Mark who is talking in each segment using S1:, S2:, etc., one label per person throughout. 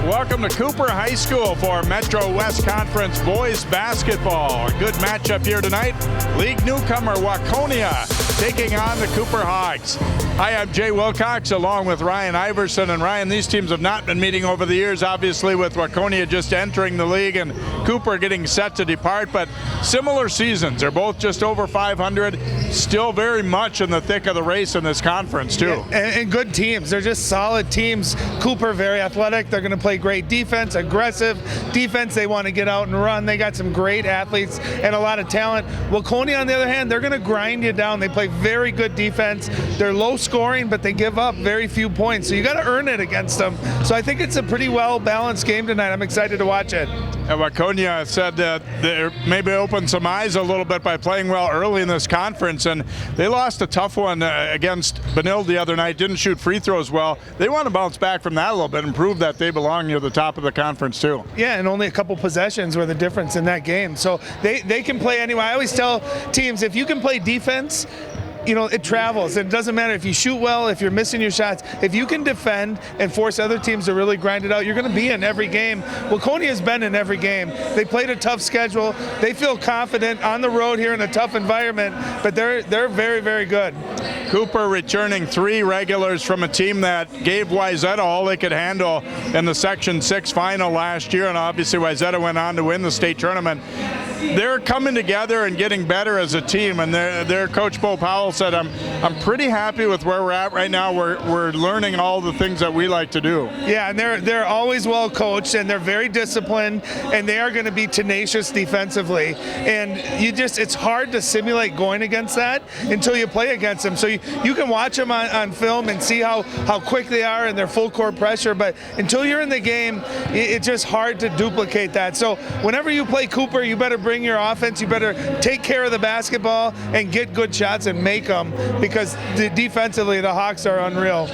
S1: Welcome to Cooper High School for Metro West Conference boys basketball. A good matchup here tonight. League newcomer Waconia taking on the Cooper Hogs. Hi, I'm Jay Wilcox along with Ryan Iverson. And Ryan, these teams have not been meeting over the years, obviously with Waconia just entering the league and Cooper getting set to depart, but similar seasons. They're both just over 500, still very much in the thick of the race in this conference too.
S2: Yeah, and good teams. They're just solid teams. Cooper very athletic. They're going to play great defense, aggressive defense. They want to get out and run. They got some great athletes and a lot of talent. Waconia, on the other hand, they're going to grind you down. They play very good defense. They're low scoring, but they give up very few points. So you got to earn it against them. So I think it's a pretty well-balanced game tonight. I'm excited to watch it.
S1: And Waconia said that they maybe opened some eyes a little bit by playing well early in this conference, and they lost a tough one against Benilde the other night, didn't shoot free throws well. They want to bounce back from that a little bit and prove that they belong near the top of the conference too.
S2: Yeah, and only a couple possessions were the difference in that game. So they can play anyway. I always tell teams, if you can play defense, you know, it travels. It doesn't matter if you shoot well, if you're missing your shots. If you can defend and force other teams to really grind it out, you're going to be in every game. Waconia has been in every game. They played a tough schedule. They feel confident on the road here in a tough environment, but they're very, very good.
S1: Cooper returning 3 regulars from a team that gave Wayzata all they could handle in the Section 6 final last year, and obviously Wayzata went on to win the state tournament. They're coming together and getting better as a team, and their coach Bo Powell said, I'm pretty happy with where we're at right now. We're learning all the things that we like to do.
S2: Yeah, and they're always well coached, and they're very disciplined, and they are going to be tenacious defensively. And it's hard to simulate going against that until you play against them. So you can watch them on film and see how quick they are and their full court pressure, but until you're in the game, it's just hard to duplicate that. So whenever you play Cooper, you better bring your offense, you better take care of the basketball and get good shots and make them, because defensively the Hawks are unreal.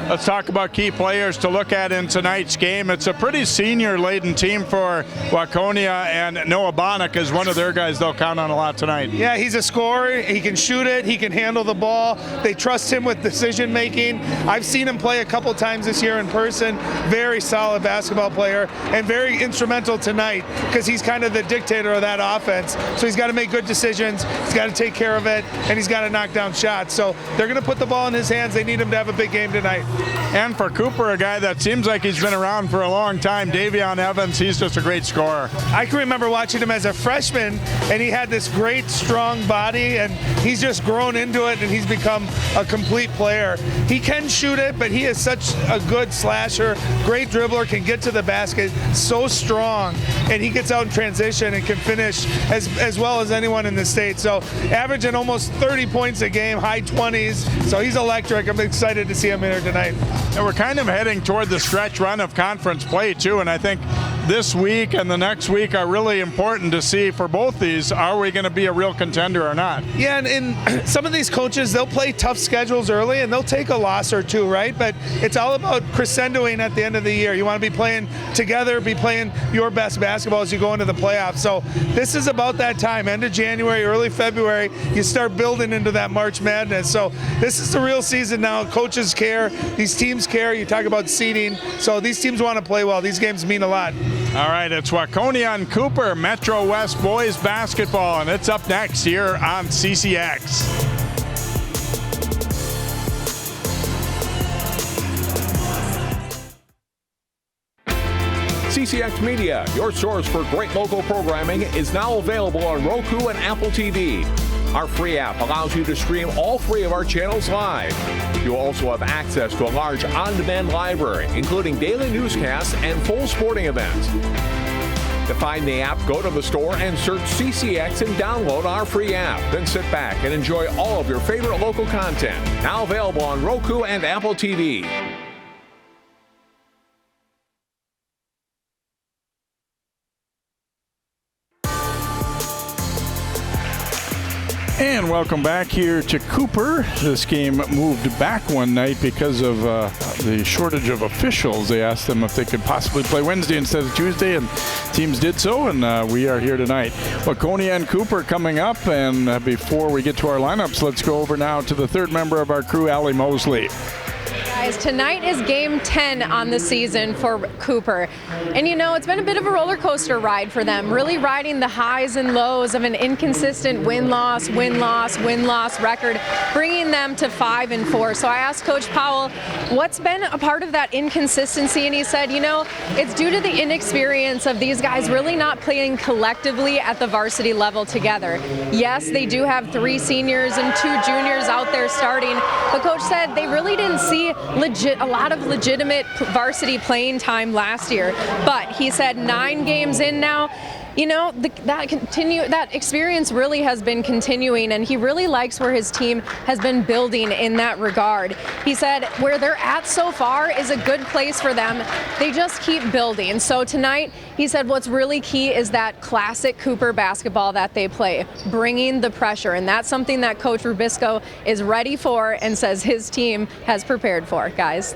S1: Let's talk about key players to look at in tonight's game. It's a pretty senior-laden team for Waconia, and Noah Bonnick is one of their guys they'll count on a lot tonight.
S2: Yeah, he's a scorer. He can shoot it. He can handle the ball. They trust him with decision-making. I've seen him play a couple times this year in person. Very solid basketball player, and very instrumental tonight because he's kind of the dictator of that offense. So he's got to make good decisions. He's got to take care of it, and he's got to knock down shots. So they're going to put the ball in his hands. They need him to have a big game tonight.
S1: And for Cooper, a guy that seems like he's been around for a long time, Evian Evans, he's just a great scorer.
S2: I can remember watching him as a freshman, and he had this great, strong body, and he's just grown into it, and he's become a complete player. He can shoot it, but he is such a good slasher, great dribbler, can get to the basket, so strong, and he gets out in transition and can finish as well as anyone in the state. So averaging almost 30 points a game, high 20s, so he's electric. I'm excited to see him here tonight.
S1: And we're kind of heading toward the stretch run of conference play too, and I think this week and the next week are really important to see for both these. Are we going to be a real contender or not?
S2: Yeah, and some of these coaches, they'll play tough schedules early and they'll take a loss or two, right? But it's all about crescendoing at the end of the year. You want to be playing together, be playing your best basketball as you go into the playoffs. So this is about that time, end of January, early February, you start building into that March Madness. So this is the real season now. Coaches care, these teams care. You talk about seeding. So these teams want to play well. These games mean a lot.
S1: All right, it's Waconia and Cooper, Metro West boys basketball, and it's up next here on CCX.
S3: CCX Media, your source for great local programming, is now available on Roku and Apple TV. Our free app allows you to stream all 3 of our channels live. You'll also have access to a large on-demand library, including daily newscasts and full sporting events. To find the app, go to the store and search CCX and download our free app. Then sit back and enjoy all of your favorite local content. Now available on Roku and Apple TV.
S1: And welcome back here to Cooper. This game moved back one night because of the shortage of officials. They asked them if they could possibly play Wednesday instead of Tuesday, and teams did so, and we are here tonight. Waconia and Cooper coming up, and before we get to our lineups, let's go over now to the third member of our crew, Allie Mosley.
S4: Guys, tonight is game 10 on the season for Cooper. And you know, it's been a bit of a roller coaster ride for them, really riding the highs and lows of an inconsistent win-loss record, bringing them to 5-4. So I asked Coach Powell, what's been a part of that inconsistency? And he said, you know, it's due to the inexperience of these guys really not playing collectively at the varsity level together. Yes, they do have 3 seniors and 2 juniors out there starting, but Coach said they really didn't see a lot of legitimate varsity playing time last year. But he said 9 games in now, you know, that experience really has been continuing, and he really likes where his team has been building in that regard. He said where they're at so far is a good place for them. They just keep building. So tonight, he said what's really key is that classic Cooper basketball that they play, bringing the pressure, and that's something that Coach Rubisco is ready for and says his team has prepared for, guys.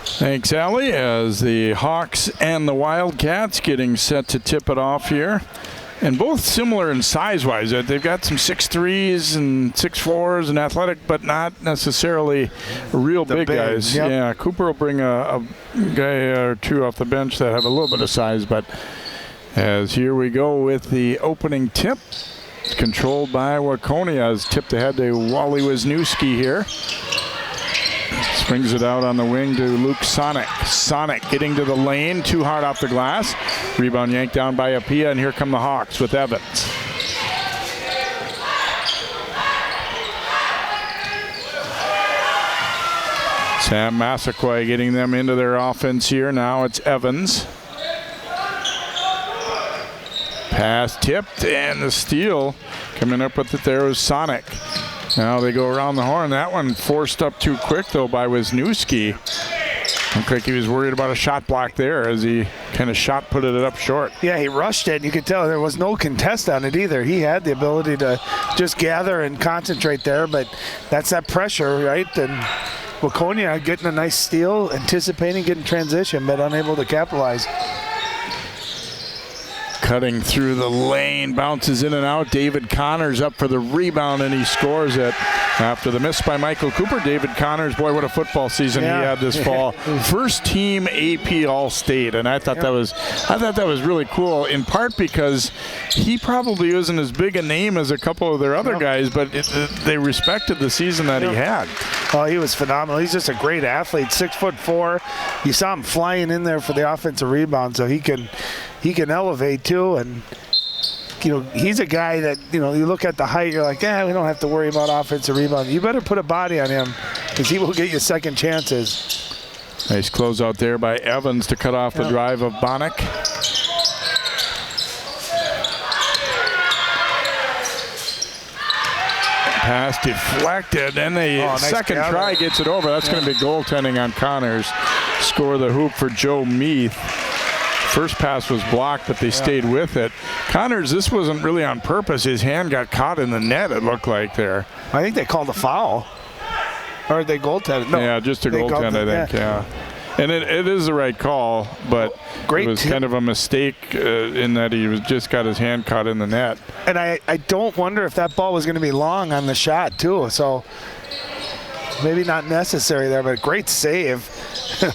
S1: Thanks, Allie, as the Hawks and the Wildcats getting set to tip it off here. And both similar in size-wise. They've got some 6'3s and 6'4s and athletic, but not necessarily real big guys.
S2: Yep.
S1: Yeah, Cooper will bring a guy or 2 off the bench that have a little bit of size. But as here we go with the opening tip, controlled by Waconia, as tipped ahead to Wally Wisniewski here. Swings it out on the wing to Luke Sonic. Sonic getting to the lane, too hard off the glass. Rebound yanked down by Apia, and here come the Hawks with Evans. Sam Massaquoi getting them into their offense here. Now it's Evans. Pass tipped, and the steal coming up with it there was Sonic. Now they go around the horn. That one forced up too quick, though, by Wisniewski. Looked like he was worried about a shot block there as he kind of shot put it up short.
S2: Yeah, he rushed it. You could tell there was no contest on it either. He had the ability to just gather and concentrate there, but that's that pressure, right? And Waconia getting a nice steal, anticipating getting transition, but unable to capitalize.
S1: Cutting through the lane, bounces in and out. David Connors up for the rebound, and he scores it. After the miss by Michael Cooper, David Connors, boy, what a football season he had this fall. First team AP All-State, and I thought that was really cool, in part because he probably wasn't as big a name as a couple of their other guys, but they respected the season that he had.
S2: Oh, he was phenomenal. He's just a great athlete, 6'4". You saw him flying in there for the offensive rebound, so he can elevate too. And you know, he's a guy that, you know, you look at the height, you're like, we don't have to worry about offensive rebound. You better put a body on him because he will get you second chances.
S1: Nice close out there by Evans to cut off the drive of Bonnick. Pass deflected, and the second try gets it over. That's going to be goaltending on Connors. Score the hoop for Joe Meath. First pass was blocked, but they stayed with it. Connors, this wasn't really on purpose. His hand got caught in the net, it looked like there.
S2: I think they called a foul. Or they goaltended. No,
S1: yeah, just a goaltend, I think, yeah. And it is the right call, but it was kind of a mistake in that he just got his hand caught in the net.
S2: And I don't wonder if that ball was going to be long on the shot, too. So maybe not necessary there, but great save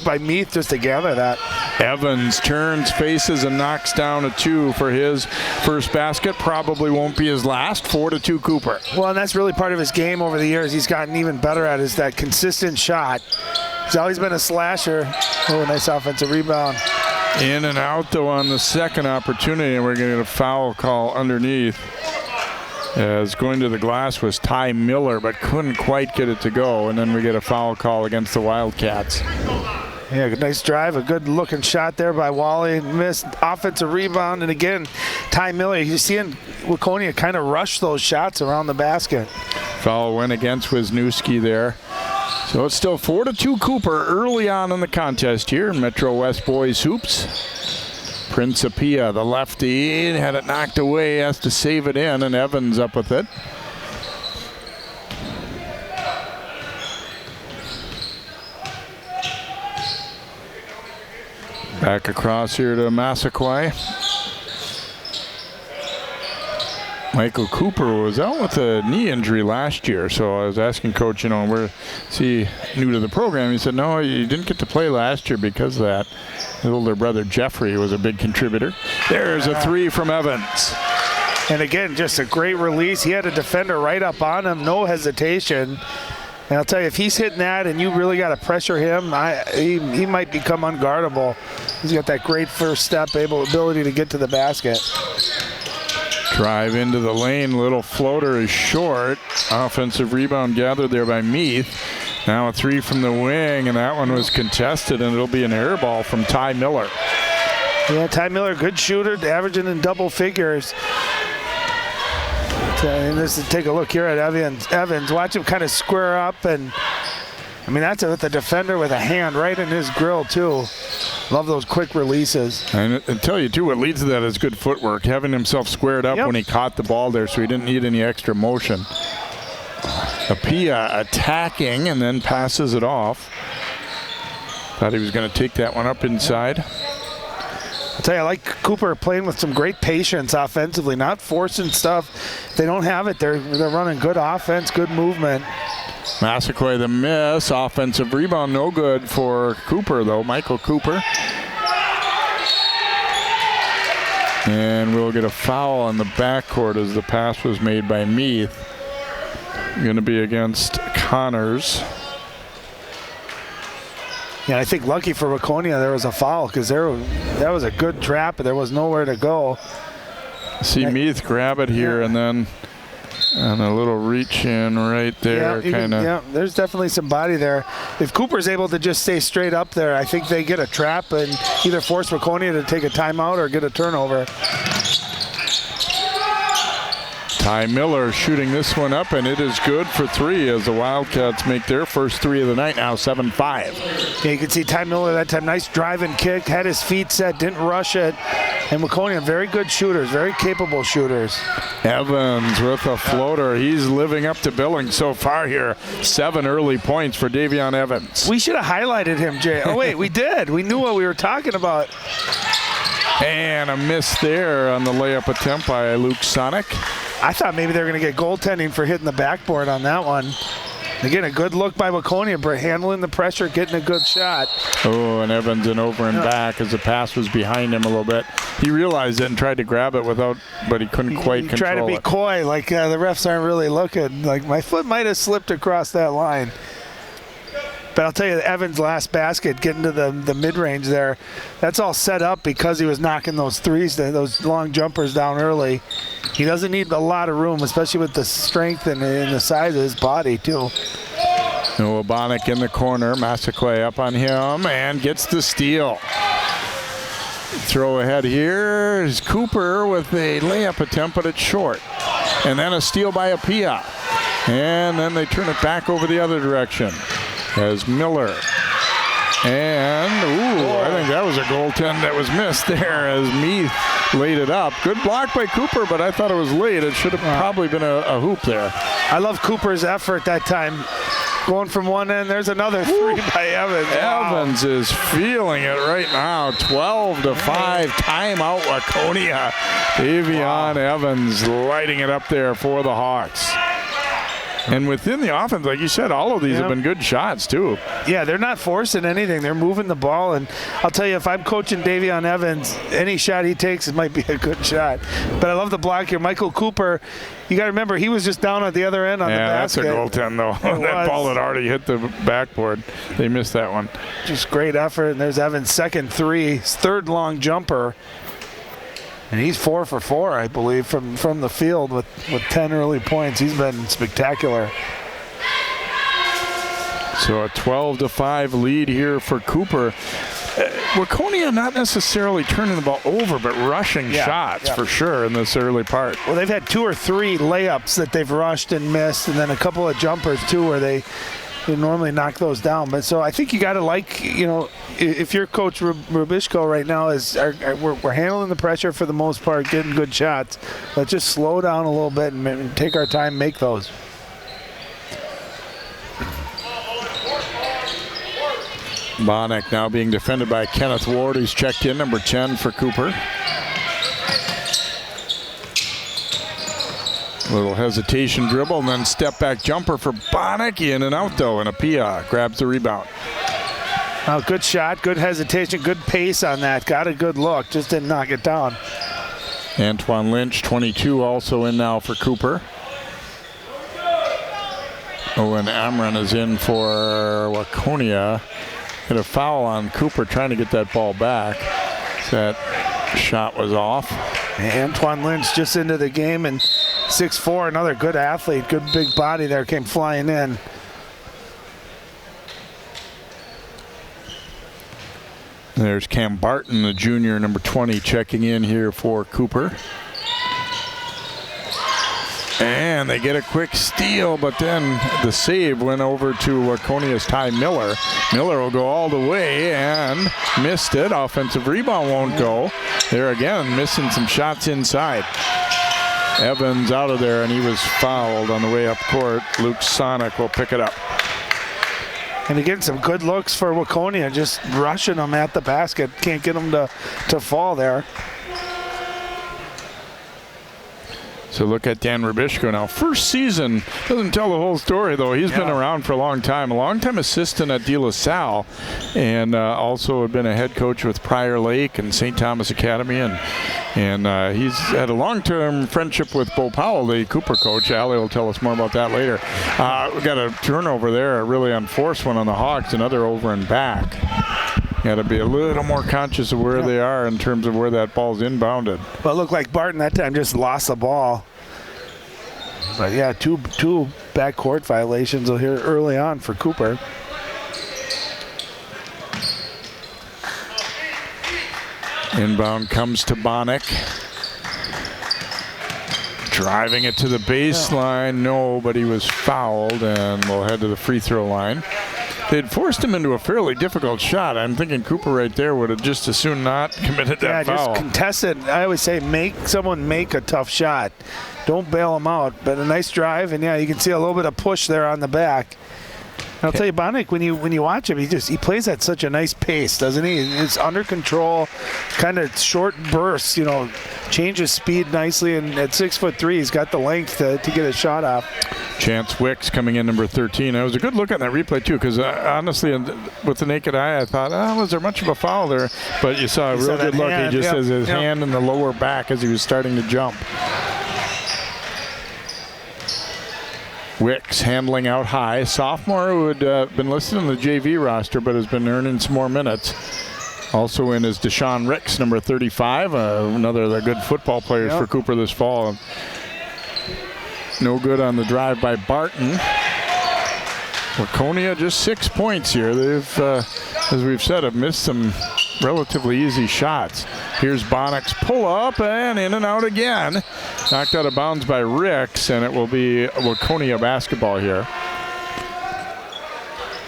S2: by Meath just to gather that.
S1: Evans turns, faces, and knocks down a 2 for his first basket. Probably won't be his last. 4-2 Cooper.
S2: Well, and that's really part of his game over the years. He's gotten even better at is that consistent shot. He's always been a slasher. Oh, nice offensive rebound.
S1: In and out, though, on the second opportunity, and we're going to get a foul call underneath. As going to the glass was Ty Miller, but couldn't quite get it to go. And then we get a foul call against the Wildcats.
S2: Yeah, nice drive, a good looking shot there by Wally. Missed offensive rebound, and again, Ty Miller. You're seeing Waconia kind of rush those shots around the basket.
S1: Foul went against Wisniewski there. So it's still 4-2 Cooper early on in the contest here. Metro West Boys Hoops. Prince Apia, the lefty, had it knocked away, has to save it in, and Evans up with it. Back across here to Massaquoi. Michael Cooper was out with a knee injury last year, so I was asking Coach, is he new to the program? He said, no, you didn't get to play last year because of that. His older brother Jeffrey was a big contributor. There's a three from Evans.
S2: And again, just a great release. He had a defender right up on him, no hesitation. And I'll tell you, if he's hitting that and you really got to pressure him, he might become unguardable. He's got that great first step, ability to get to the basket.
S1: Drive into the lane, little floater is short. Offensive rebound gathered there by Meath. Now a three from the wing, and that one was contested, and it'll be an air ball from Ty Miller.
S2: Yeah, Ty Miller, good shooter, averaging in double figures. And take a look here at Evans. Watch him kind of square up, and I mean, that's with the defender with a hand right in his grill, too. Love those quick releases.
S1: And tell you, too, what leads to that is good footwork. Having himself squared up when he caught the ball there, so he didn't need any extra motion. Apia attacking and then passes it off. Thought he was going to take that one up inside.
S2: I'll tell you, I like Cooper playing with some great patience offensively, not forcing stuff. If they don't have it, they're running good offense, good movement.
S1: Massaquoi the miss. Offensive rebound, no good for Cooper, though. Michael Cooper. And we'll get a foul on the backcourt as the pass was made by Meath. Going to be against Connors.
S2: Yeah, I think lucky for Waconia there was a foul because that was a good trap, but there was nowhere to go.
S1: See Meath grab it here and then a little reach in right there.
S2: Yeah, there's definitely some body there. If Cooper's able to just stay straight up there, I think they get a trap and either force Waconia to take a timeout or get a turnover.
S1: Ty Miller shooting this one up, and it is good for three as the Wildcats make their first three of the night, now 7-5.
S2: Yeah, you can see Ty Miller that time, nice drive and kick, had his feet set, didn't rush it. And Waconia, very good shooters, very capable shooters.
S1: Evans with a floater. He's living up to billing so far here. 7 early points for Davion Evans.
S2: We should have highlighted him, Jay. Oh, wait, we did. We knew what we were talking about.
S1: And a miss there on the layup attempt by Luke Sonic.
S2: I thought maybe they were going to get goaltending for hitting the backboard on that one. Again, a good look by Waconia, handling the pressure, getting a good shot.
S1: Oh, and Evans and over and back as the pass was behind him a little bit. He realized it and tried to grab it but he couldn't quite control it.
S2: Tried to be coy, like the refs aren't really looking. Like my foot might have slipped across that line. But I'll tell you, Evans' last basket, getting to the mid-range there, that's all set up because he was knocking those threes, those long jumpers down early. He doesn't need a lot of room, especially with the strength and the size of his body, too.
S1: Noah Bonnick in the corner. Massaquoi up on him and gets the steal. Throw ahead here is Cooper with a layup attempt, but it's short. And then a steal by Apia. And then they turn it back over the other direction as Miller. And, I think that was a goaltend that was missed there as Meath laid it up. Good block by Cooper, but I thought it was late. It should have probably been a hoop there.
S2: I love Cooper's effort that time. Going from one end, there's another three by Evans.
S1: Evans is feeling it right now. 12-5, timeout Waconia. Evian Evans lighting it up there for the Hawks. And within the offense, like you said, all of these have been good shots, too.
S2: Yeah, they're not forcing anything. They're moving the ball. And I'll tell you, if I'm coaching Davion Evans, any shot he takes, it might be a good shot. But I love the block here. Michael Cooper, you got to remember, he was just down at the other end on the basket.
S1: Yeah, that's a goaltend, though. That ball had already hit the backboard. They missed that one.
S2: Just great effort. And there's Evans' second three, his third long jumper. And he's 4 for 4, I believe, from the field with 10 early points. He's been spectacular.
S1: So a 12-5 lead here for Cooper. Waconia not necessarily turning the ball over, but rushing shots for sure in this early part.
S2: Well, they've had 2 or 3 layups that they've rushed and missed, and then a couple of jumpers, too, where they normally knock those down. But so I think you got to if you're Coach Rubishko right now, we're handling the pressure for the most part, getting good shots. Let's just slow down a little bit and take our time, make those.
S1: Bonnick now being defended by Kenneth Ward, who's checked in, number 10 for Cooper. Little hesitation dribble and then step back jumper for Bonnick. In and out though, and Apia grabs the rebound.
S2: Oh, good shot, good hesitation, good pace on that. Got a good look, just didn't knock it down.
S1: Antoine Lynch, 22, also in now for Cooper. Owen Amron is in for Waconia. Hit a foul on Cooper trying to get that ball back. That shot was off.
S2: Antoine Lynch just into the game, and 6'4", another good athlete, good big body there, came flying in.
S1: There's Cam Barton, the junior, number 20, checking in here for Cooper. And they get a quick steal, but then the save went over to Waconia's Ty Miller. Miller will go all the way and missed it. Offensive rebound won't go. There again, missing some shots inside. Evans out of there, and he was fouled on the way up court. Luke Sonic will pick it up.
S2: And again, some good looks for Waconia, just rushing them at the basket. Can't get them to fall there.
S1: So look at Dan Robbinsdale now. First season, doesn't tell the whole story though. He's been around for a long time assistant at De La Salle, and also had been a head coach with Prior Lake and St. Thomas Academy, and he's had a long-term friendship with Bo Powell, the Cooper coach. Allie will tell us more about that later. We got a turnover there, a really unforced one on the Hawks, another over and back. Got to be a little more conscious of where they are in terms of where that ball's inbounded.
S2: Well, it looked like Barton that time just lost the ball. But yeah, two backcourt violations here early on for Cooper.
S1: Inbound comes to Bonnick. Driving it to the baseline. No, but he was fouled and will head to the free throw line. They'd forced him into a fairly difficult shot. I'm thinking Cooper right there would have just as soon not committed that foul.
S2: Just contest it. I always say someone make a tough shot. Don't bail them out. But a nice drive, and yeah, you can see a little bit of push there on the back. I'll tell you, Bonnick, when you watch him, he plays at such a nice pace, doesn't he? It's under control, kind of short bursts, changes speed nicely, and at 6'3", he's got the length to get a shot off.
S1: Chance Wicks coming in, number 13. It was a good look on that replay too, because honestly, with the naked eye, I thought, was there much of a foul there? But you saw a real good look. He just has his hand in the lower back as he was starting to jump. Wicks handling out high. Sophomore who had been listed on the JV roster but has been earning some more minutes. Also in is Deshaun Ricks, number 35, another of the good football players for Cooper this fall. No good on the drive by Barton. Waconia just 6 points here. They've, as we've said, have missed some relatively easy shots. Here's Bonnick's pull up and in and out again. Knocked out of bounds by Ricks, and it will be Waconia basketball here.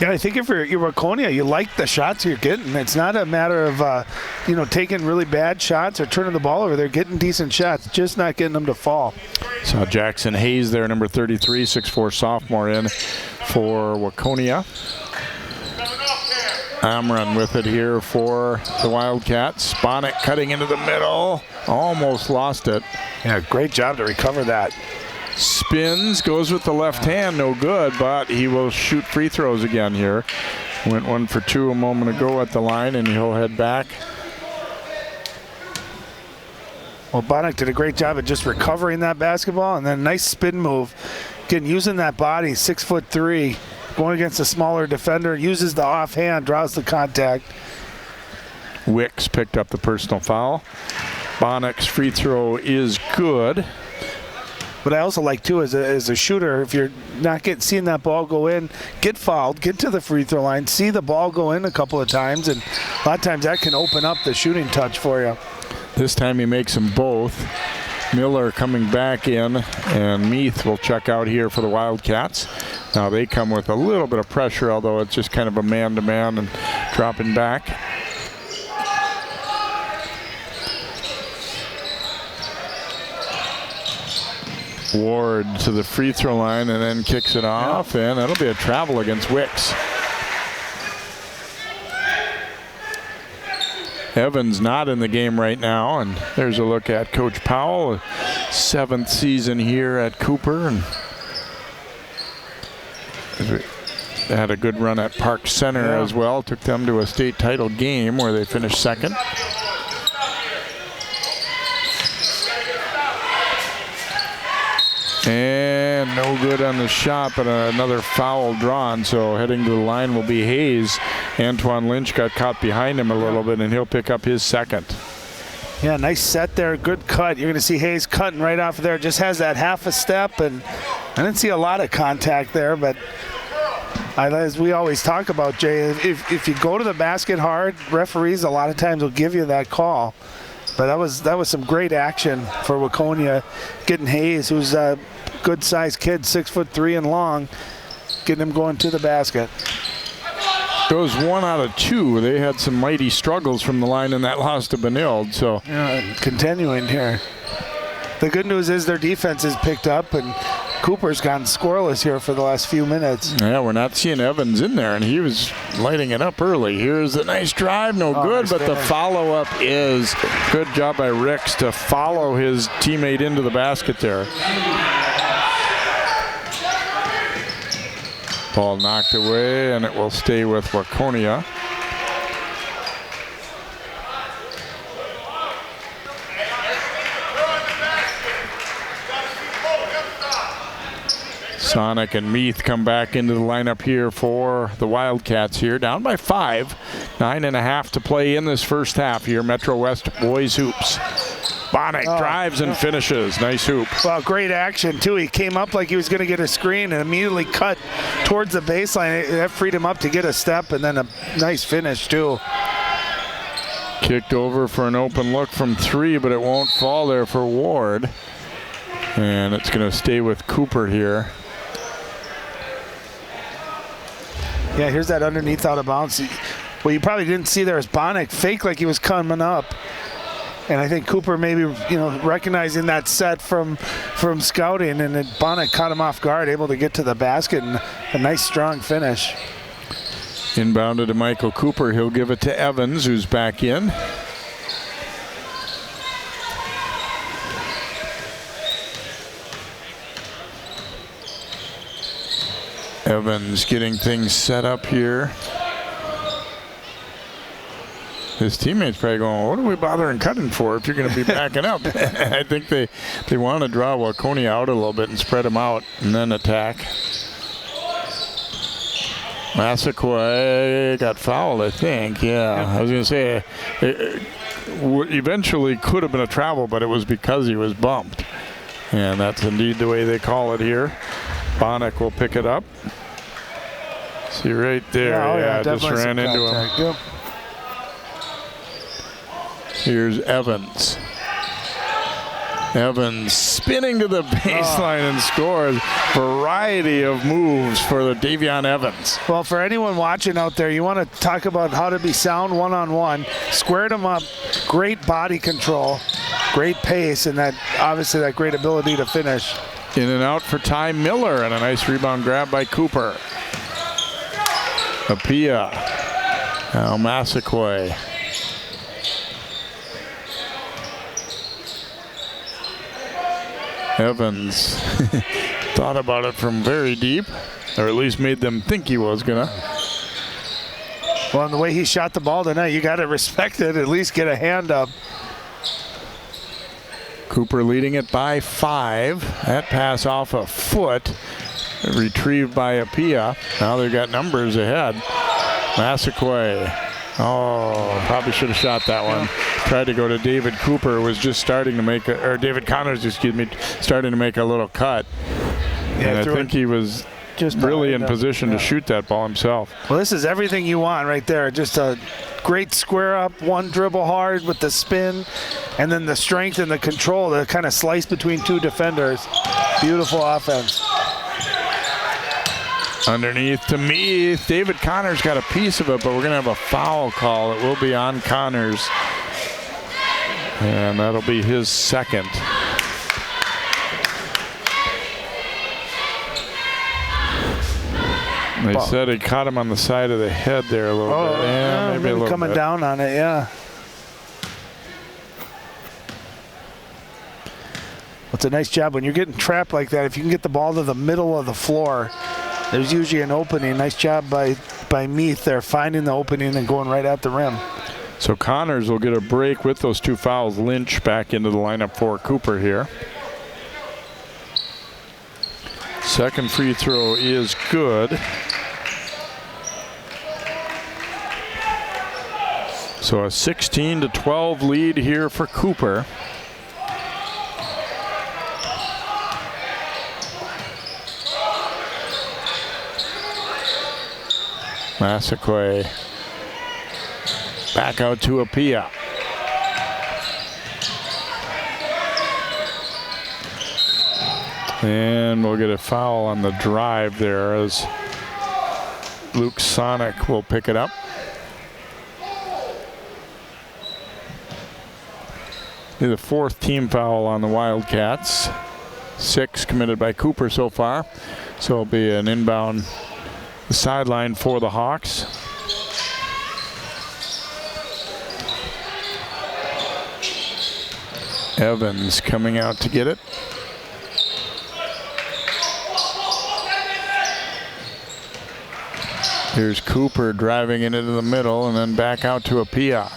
S2: Yeah, I think if you're Waconia, you like the shots you're getting. It's not a matter of taking really bad shots or turning the ball over. They're getting decent shots, just not getting them to fall.
S1: Saw Jackson Hayes there, number 33, 6'4" sophomore in for Waconia. Amron with it here for the Wildcats. Bonnick cutting into the middle. Almost lost it.
S2: Yeah, great job to recover that.
S1: Spins, goes with the left hand, no good, but he will shoot free throws again here. Went 1 for 2 a moment ago at the line, and he'll head back.
S2: Well, Bonnick did a great job of just recovering that basketball, and then a nice spin move. Again, using that body, 6'3", going against a smaller defender, uses the offhand, draws the contact.
S1: Wicks picked up the personal foul. Bonnick's free throw is good.
S2: But I also like, too, as a shooter, if you're not seeing that ball go in, get fouled, get to the free throw line, see the ball go in a couple of times, and a lot of times that can open up the shooting touch for you.
S1: This time he makes them both. Miller coming back in, and Meath will check out here for the Wildcats. Now they come with a little bit of pressure, although it's just kind of a man-to-man and dropping back. Ward to the free throw line and then kicks it off, and that'll be a travel against Wicks. Evans not in the game right now, and there's a look at Coach Powell, 7th season here at Cooper, and had a good run at Park Center as well. Took them to a state title game where they finished 2nd. And no good on the shot, but another foul drawn. So heading to the line will be Hayes. Antoine Lynch got caught behind him a little bit, and he'll pick up his 2nd.
S2: Yeah, nice set there. Good cut. You're going to see Hayes cutting right off of there. Just has that half a step, and I didn't see a lot of contact there, but as we always talk about, Jay, if you go to the basket hard, referees a lot of times will give you that call. But that was some great action for Waconia, getting Hayes, who's a good-sized kid, 6'3" and long, getting him going to the basket.
S1: Goes 1 out of 2. They had some mighty struggles from the line in that loss to Benilde. So
S2: continuing here. The good news is their defense has picked up, and Cooper's gone scoreless here for the last few minutes.
S1: Yeah, we're not seeing Evans in there, and he was lighting it up early. Here's a nice drive, no good, nice, but the follow-up is good job by Ricks to follow his teammate into the basket there. Ball knocked away, and it will stay with Waconia. Sonic and Meath come back into the lineup here for the Wildcats here. Down by 5. 9.5 to play in this first half here. Metro West boys hoops. Bonnick drives and finishes. Nice hoop.
S2: Well, great action, too. He came up like he was going to get a screen and immediately cut towards the baseline. That freed him up to get a step, and then a nice finish, too.
S1: Kicked over for an open look from 3, but it won't fall there for Ward. And it's going to stay with Cooper here.
S2: Yeah, here's that underneath out of bounds. What you probably didn't see there is Bonnick fake like he was coming up. And I think Cooper maybe, recognizing that set from scouting, and then Bonnick caught him off guard, able to get to the basket, and a nice strong finish.
S1: Inbounded to Michael Cooper. He'll give it to Evans, who's back in. Evans getting things set up here. His teammates probably going, what are we bothering cutting for if you're going to be backing up? I think they want to draw Waconia out a little bit and spread them out and then attack. Massaquoi got fouled, I think. Yeah, I was going to say it eventually could have been a travel, but it was because he was bumped. And that's indeed the way they call it here. Bonnick will pick it up. See right there. Just ran into him.
S2: Yep.
S1: Here's Evans. Evans spinning to the baseline and scores. Variety of moves for the Davion Evans.
S2: Well, for anyone watching out there, you want to talk about how to be sound one-on-one. Squared him up. Great body control. Great pace, and obviously that great ability to finish.
S1: In and out for Ty Miller, and a nice rebound grab by Cooper. Apia. Now Massaquoi. Evans thought about it from very deep, or at least made them think he was gonna.
S2: Well, and the way he shot the ball tonight, you got to respect it, at least get a hand up.
S1: Cooper leading it by 5. That pass off a foot, retrieved by Apia. Now they've got numbers ahead. Massaquoi. Oh, probably should have shot that one. Tried to go to David Cooper, was just starting to make David Connors, starting to make a little cut. Yeah, and I think he was just really in position to shoot that ball himself.
S2: Well, this is everything you want right there. Just a great square up, one dribble hard with the spin, and then the strength and the control to kind of slice between 2 defenders. Beautiful offense.
S1: Underneath to Meath. David Connors got a piece of it, but we're going to have a foul call. It will be on Connors. And that'll be his 2nd. They said he caught him on the side of the head there a little bit.
S2: Yeah, maybe a little coming bit down on it, yeah. It's a nice job when you're getting trapped like that. If you can get the ball to the middle of the floor, there's usually an opening. Nice job by Meath there, finding the opening and going right at the rim.
S1: So Connors will get a break with those 2 fouls. Lynch back into the lineup for Cooper here. Second free throw is good. So a 16-12 lead here for Cooper. Massaquoi back out to Apia. And we'll get a foul on the drive there as Luke Sonic will pick it up. The 4th team foul on the Wildcats. 6 committed by Cooper so far. So it'll be an inbound sideline for the Hawks. Evans coming out to get it. Here's Cooper driving it into the middle and then back out to Apia.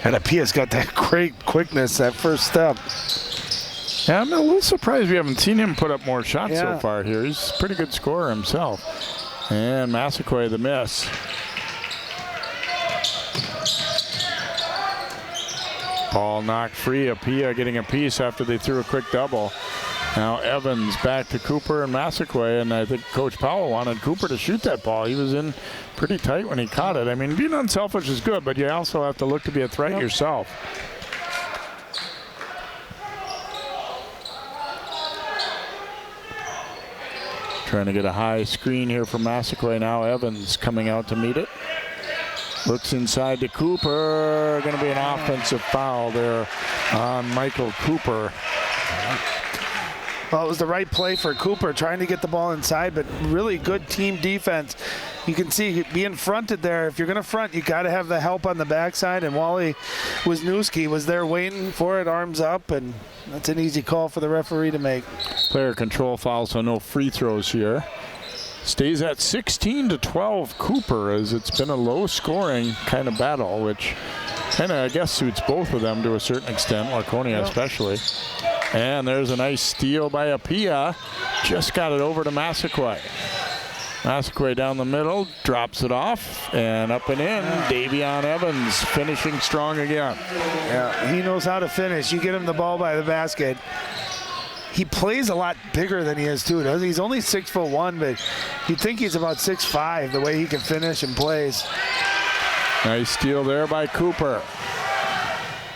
S2: And Apia's got that great quickness, that first step.
S1: Yeah, I'm a little surprised we haven't seen him put up more shots so far here. He's a pretty good scorer himself. And Massaquoi the miss. Ball knocked free. Apia getting a piece after they threw a quick double. Now Evans back to Cooper and Massaquoi, and I think Coach Powell wanted Cooper to shoot that ball. He was in pretty tight when he caught it. I mean, being unselfish is good, but you also have to look to be a threat yourself. Trying to get a high screen here from Massaquoi. Now Evans coming out to meet it. Looks inside to Cooper. Going to be an offensive foul there on Michael Cooper.
S2: Well, it was the right play for Cooper, trying to get the ball inside, but really good team defense. You can see being fronted there. If you're going to front, you got to have the help on the backside, and Wally Wisniewski was there waiting for it, arms up, and that's an easy call for the referee to make.
S1: Player control foul, so no free throws here. Stays at 16-12 Cooper, as it's been a low-scoring kind of battle, which kind of, I guess, suits both of them to a certain extent, Waconia especially. And there's a nice steal by Apia. Just got it over to Massaquoi. Massaquoi down the middle, drops it off, and up and in. Davion Evans finishing strong again.
S2: Yeah, he knows how to finish. You get him the ball by the basket. He plays a lot bigger than he is too, doesn't he? He's only 6'1", but you'd think he's about 6'5", the way he can finish and plays.
S1: Nice steal there by Cooper.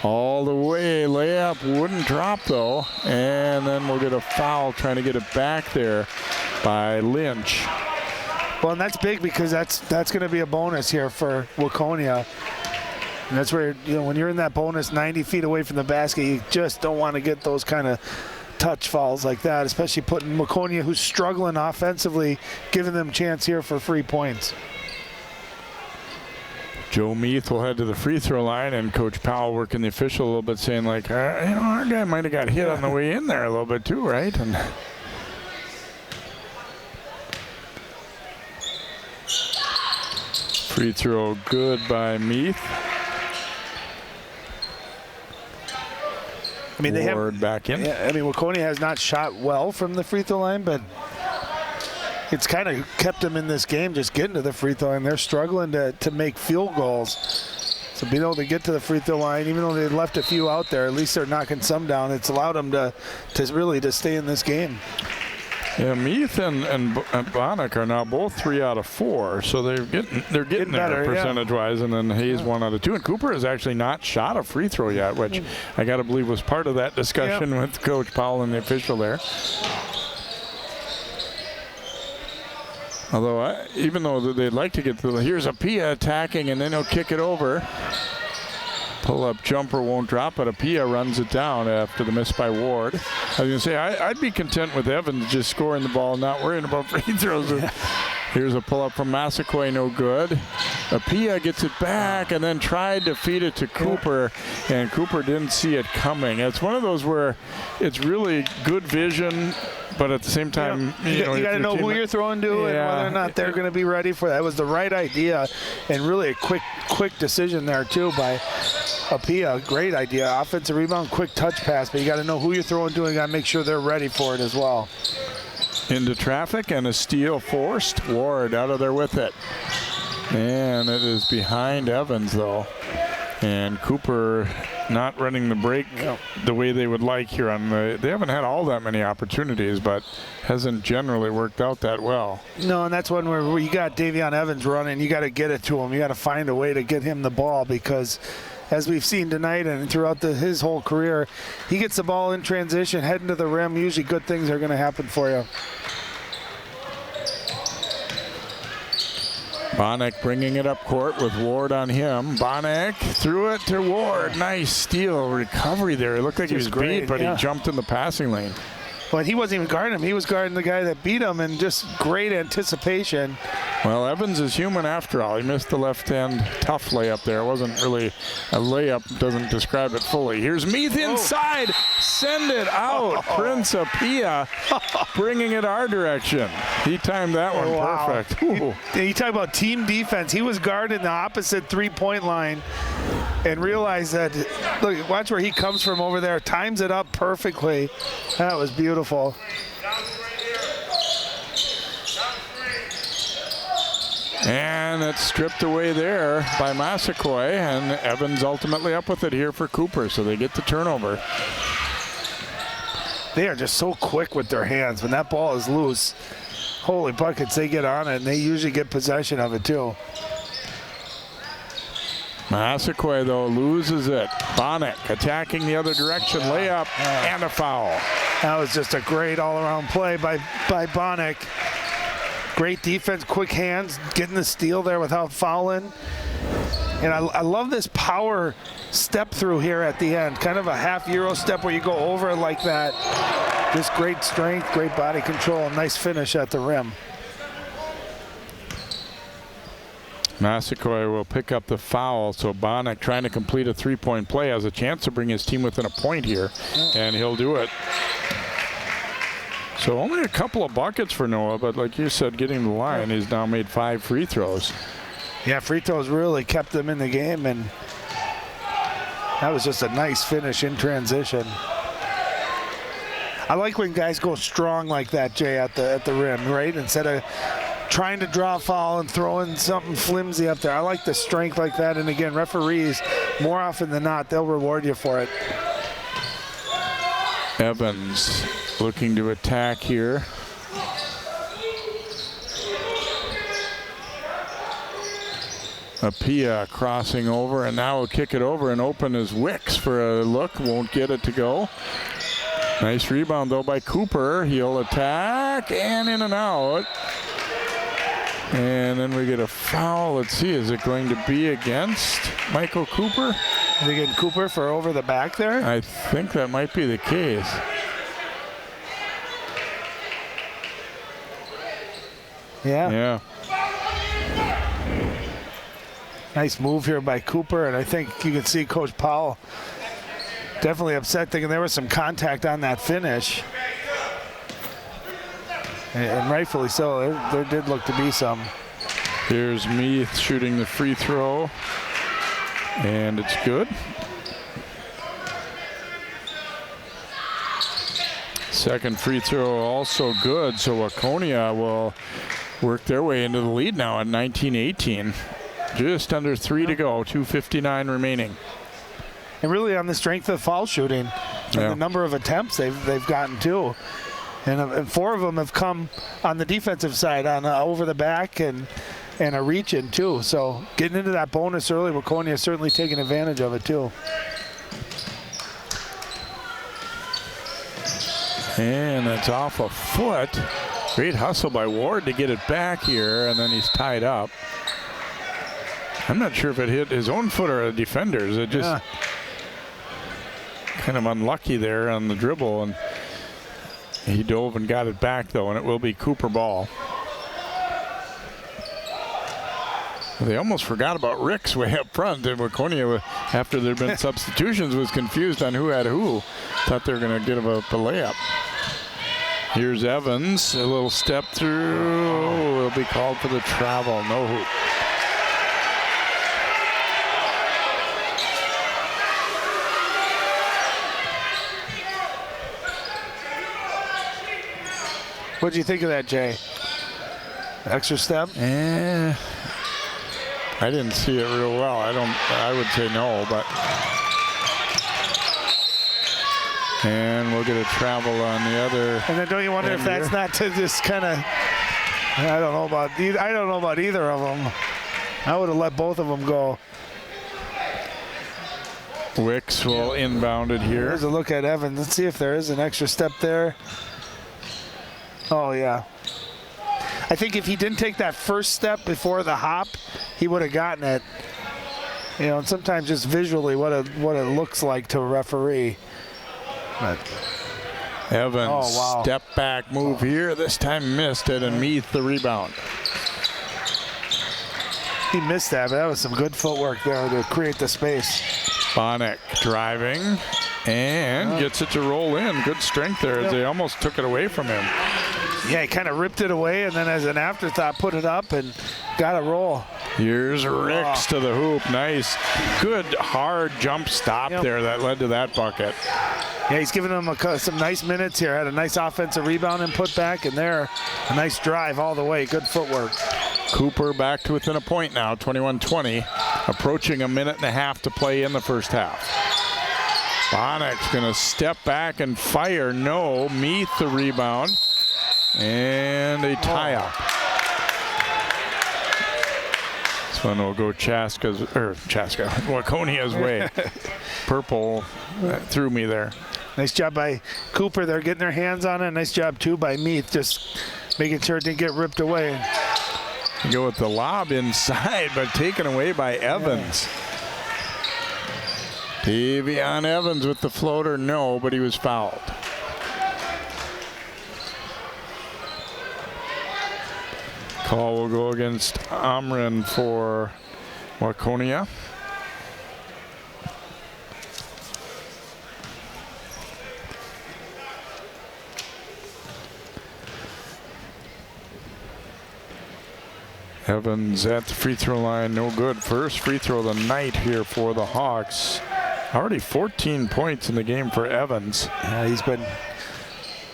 S1: All the way, layup wouldn't drop though, and then we'll get a foul trying to get it back there by Lynch.
S2: Well, and that's big because that's going to be a bonus here for Waconia. And that's where, you know, when you're in that bonus 90 feet away from the basket, you just don't want to get those kind of touch fouls like that, especially putting Waconia, who's struggling offensively, giving them a chance here for free points.
S1: Joe Meath will head to the free throw line, and Coach Powell working the official a little bit, saying like, you know, our guy might have got hit on the way in there a little bit too, right? And free throw good by Meath.
S2: I mean, they have
S1: back in.
S2: Yeah, I mean, Waconia has not shot well from the free throw line, but it's kind of kept them in this game just getting to the free throw line. They're struggling to make field goals. So being able to get to the free throw line, even though they left a few out there, at least they're knocking some down. It's allowed them to really stay in this game.
S1: Yeah, Meath and Bonnick are now both 3 out of 4, so they're getting there percentage-wise, and then Hayes 1 out of 2. And Cooper has actually not shot a free throw yet, which I got to believe was part of that discussion with Coach Powell and the official there. Although, even though they'd like to get to here's Apia attacking, and then he'll kick it over. Pull-up jumper won't drop, but Apia runs it down after the miss by Ward. I was going to say, I'd be content with Evans just scoring the ball, not worrying about free throws. Here's a pull-up from Massaquoi, no good. Apia gets it back and then tried to feed it to Cooper, and Cooper didn't see it coming. It's one of those where it's really good vision, but at the same time,
S2: you got to know who you're throwing to and whether or not they're going to be ready for that. It was the right idea and really a quick decision there too by Apia. Great idea. Offensive rebound, quick touch pass, but you got to know who you're throwing to and got to make sure they're ready for it as well.
S1: Into traffic and a steal forced. Ward out of there with it. And it is behind Evans though. And Cooper not running the break the way they would like here on the. They haven't had all that many opportunities, but hasn't generally worked out that well.
S2: No, and that's one where you got Evian Evans running. You got to get it to him. You got to find a way to get him the ball because, as we've seen tonight and throughout his whole career, he gets the ball in transition, heading to the rim. Usually good things are going to happen for you.
S1: Bonek bringing it up court with Ward on him. Bonek threw it to Ward. Nice steal recovery there. It looked like he was beat, but he jumped in the passing lane.
S2: But he wasn't even guarding him. He was guarding the guy that beat him, and just great anticipation.
S1: Well, Evans is human after all. He missed the left hand tough layup there. It wasn't really a layup, doesn't describe it fully. Here's Meath inside. Send it out. Prince Apia bringing it our direction. He timed that one perfect.
S2: You talk about team defense. He was guarding the opposite three-point line and realized that, look, watch where he comes from over there. Times it up perfectly. That was beautiful.
S1: And it's stripped away there by Massaquoi, and Evans ultimately up with it here for Cooper, so they get the turnover.
S2: They are just so quick with their hands. When that ball is loose, holy buckets, they get on it, and they usually get possession of it too.
S1: Massaquoi, though, loses it. Bonek attacking the other direction, layup, and a foul.
S2: That was just a great all-around play by Bonek. Great defense, quick hands, getting the steal there without fouling. And I love this power step through here at the end. Kind of a half Euro step where you go over it like that. Just great strength, great body control, and nice finish at the rim.
S1: Massaquoi will pick up the foul, so Bonek, trying to complete a three-point play, has a chance to bring his team within a point here, and he'll do it. So only a couple of buckets for Noah, but like you said, getting the line, he's now made 5 free throws.
S2: Yeah, free throws really kept them in the game, and that was just a nice finish in transition. I like when guys go strong like that, Jay, at the rim, right? Instead of trying to draw a foul and throwing something flimsy up there. I like the strength like that, and again, referees, more often than not, they'll reward you for it.
S1: Evans looking to attack here. Apia crossing over, and now will kick it over and open as Wicks for a look. Won't get it to go. Nice rebound, though, by Cooper. He'll attack, and in and out. And then we get a foul. Let's see, is it going to be against Michael Cooper?
S2: Are they getting Cooper for over the back there?
S1: I think that might be the case.
S2: Yeah. Nice move here by Cooper, and I think you can see Coach Powell definitely upset, thinking there was some contact on that finish. And rightfully so, there did look to be some.
S1: Here's Meath shooting the free throw, and it's good. Second free throw also good, so Waconia will work their way into the lead now at 19-18. Just under 3 to go, 2:59 remaining.
S2: And really on the strength of foul shooting and the number of attempts they've gotten too. And 4 of them have come on the defensive side, on over the back and a reach in too. So getting into that bonus early, Waconia is certainly taking advantage of it too.
S1: And it's off a foot. Great hustle by Ward to get it back here, and then he's tied up. I'm not sure if it hit his own foot or a defender's. It just kind of unlucky there on the dribble, and he dove and got it back though, and it will be Cooper ball. They almost forgot about Ricks way up front. And Waconia, after there had been substitutions, was confused on who had who. Thought they were going to get a layup. Here's Evans, a little step through. Will be called for the travel. No hoop.
S2: What'd you think of that, Jay? Extra step?
S1: I didn't see it real well. I would say no, but. And we'll get a travel on the other.
S2: And then don't you wonder if that's
S1: here.
S2: not to just kind of, I don't know about either of them. I would have let both of them go.
S1: Wicks will inbound it here.
S2: Here's a look at Evans. Let's see if there is an extra step there. Oh, yeah. I think if he didn't take that first step before the hop, he would have gotten it. You know, and sometimes just visually what it looks like to a referee. But
S1: Evans, step back move here. This time missed it, and Meath the rebound.
S2: He missed that, but that was some good footwork there to create the space.
S1: Bonnick driving and gets it to roll in. Good strength there as they almost took it away from him.
S2: Yeah, he kind of ripped it away and then as an afterthought put it up and got a roll.
S1: Here's Ricks to the hoop. Nice. Good hard jump stop there that led to that bucket.
S2: Yeah, he's giving them some nice minutes here. Had a nice offensive rebound and put back, and there, a nice drive all the way. Good footwork.
S1: Cooper back to within a point now, 21-20. Approaching a minute and a half to play in the first half. Bonnick's going to step back and fire. No. Meath the rebound. And a tie-up. This one will go Waconia's way. Purple threw me there.
S2: Nice job by Cooper. They're getting their hands on it. Nice job, too, by Meath, just making sure it didn't get ripped away.
S1: You go with the lob inside, but taken away by Evans. Evian Evans with the floater, no, but he was fouled. Call will go against Amrin for Waconia. Evans at the free throw line, no good. First free throw of the night here for the Hawks. Already 14 points in the game for Evans.
S2: Yeah, he's been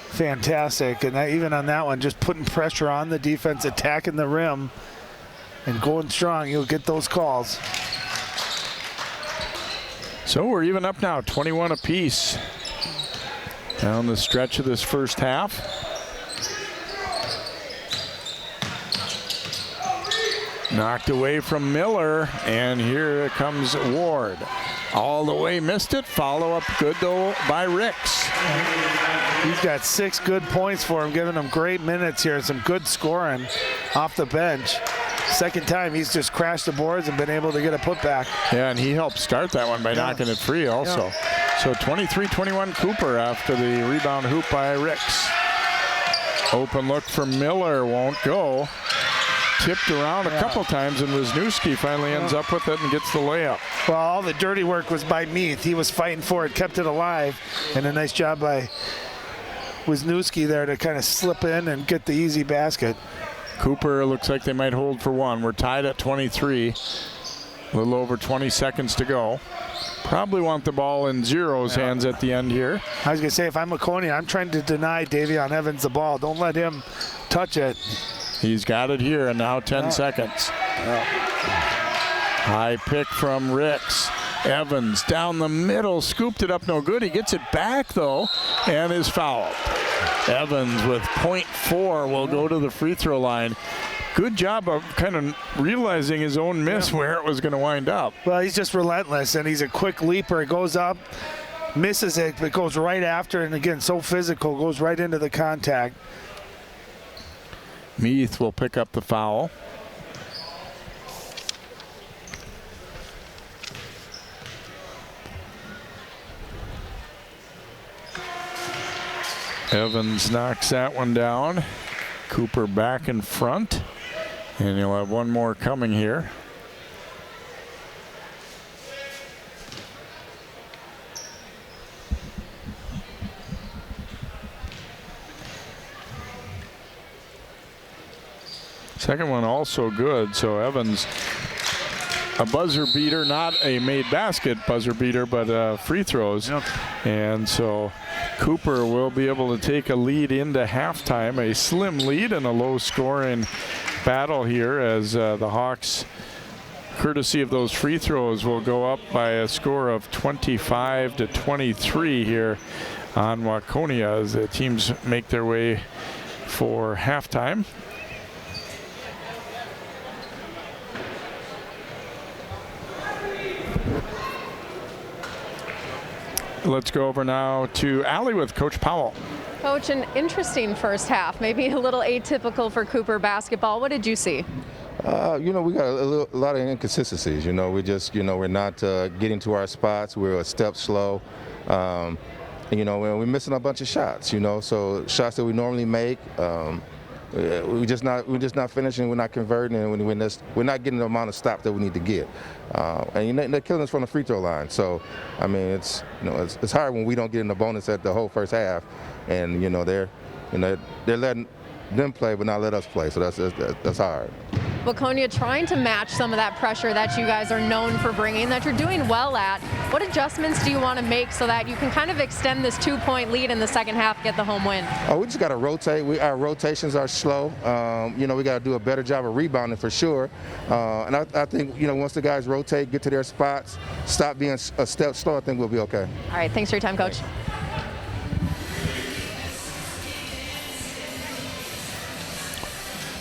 S2: fantastic, and even on that one, just putting pressure on the defense, attacking the rim, and going strong. You'll get those calls.
S1: So we're even up now, 21 apiece. Down the stretch of this first half. Knocked away from Miller, and here comes Ward. All the way, missed it. Follow up good though by Ricks.
S2: He's got 6 good points for him, giving him great minutes here. Some good scoring off the bench. Second time he's just crashed the boards and been able to get a putback.
S1: Yeah, and he helped start that one by knocking it free also. Yeah. So 23-21 Cooper after the rebound hoop by Ricks. Open look for Miller, won't go. Tipped around a couple times, and Wisniewski finally ends up with it and gets the layup.
S2: Well, all the dirty work was by Meath. He was fighting for it, kept it alive, and a nice job by Wisniewski there to kind of slip in and get the easy basket.
S1: Cooper looks like they might hold for one. We're tied at 23. A little over 20 seconds to go. Probably want the ball in Zero's hands at the end here.
S2: I was going to say, if I'm Waconia, I'm trying to deny Davion Evans the ball. Don't let him touch it.
S1: He's got it here, and now 10 seconds. High pick from Ricks. Evans down the middle, scooped it up, no good. He gets it back, though, and is fouled. Evans with .4 will go to the free throw line. Good job of kind of realizing his own miss where it was going to wind up.
S2: Well, he's just relentless, and he's a quick leaper. It goes up, misses it, but goes right after, and again, so physical, goes right into the contact.
S1: Meath will pick up the foul. Evans knocks that one down. Cooper back in front. And you'll have one more coming here. Second one also good. So Evans, a buzzer beater, not a made basket buzzer beater, but free throws.
S2: Yep.
S1: And so Cooper will be able to take a lead into halftime, a slim lead and a low scoring battle here as the Hawks, courtesy of those free throws, will go up by a score of 25-23 here on Waconia as the teams make their way for halftime. Let's go over now to Allie with Coach Powell.
S4: Coach, an interesting first half, maybe a little atypical for Cooper basketball. What did you see?
S5: We got a lot of inconsistencies. We just, we're not getting to our spots. We're a step slow. We're missing a bunch of shots. So shots that we normally make, we're just not finishing. We're not converting, and we're not getting the amount of stops that we need to get. And they're killing us from the free throw line. So, I mean, it's hard when we don't get in the bonus at the whole first half, and they're letting them play, but not let us play. So that's hard.
S4: Waconia trying to match some of that pressure that you guys are known for bringing, that you're doing well at. What adjustments do you want to make so that you can kind of extend this 2-point lead in the second half, get the home win?
S5: We just got to rotate. Our rotations are slow. We got to do a better job of rebounding for sure. And I think, once the guys rotate, get to their spots, stop being a step slow, I think we'll be okay.
S4: All right, thanks for your time, Coach.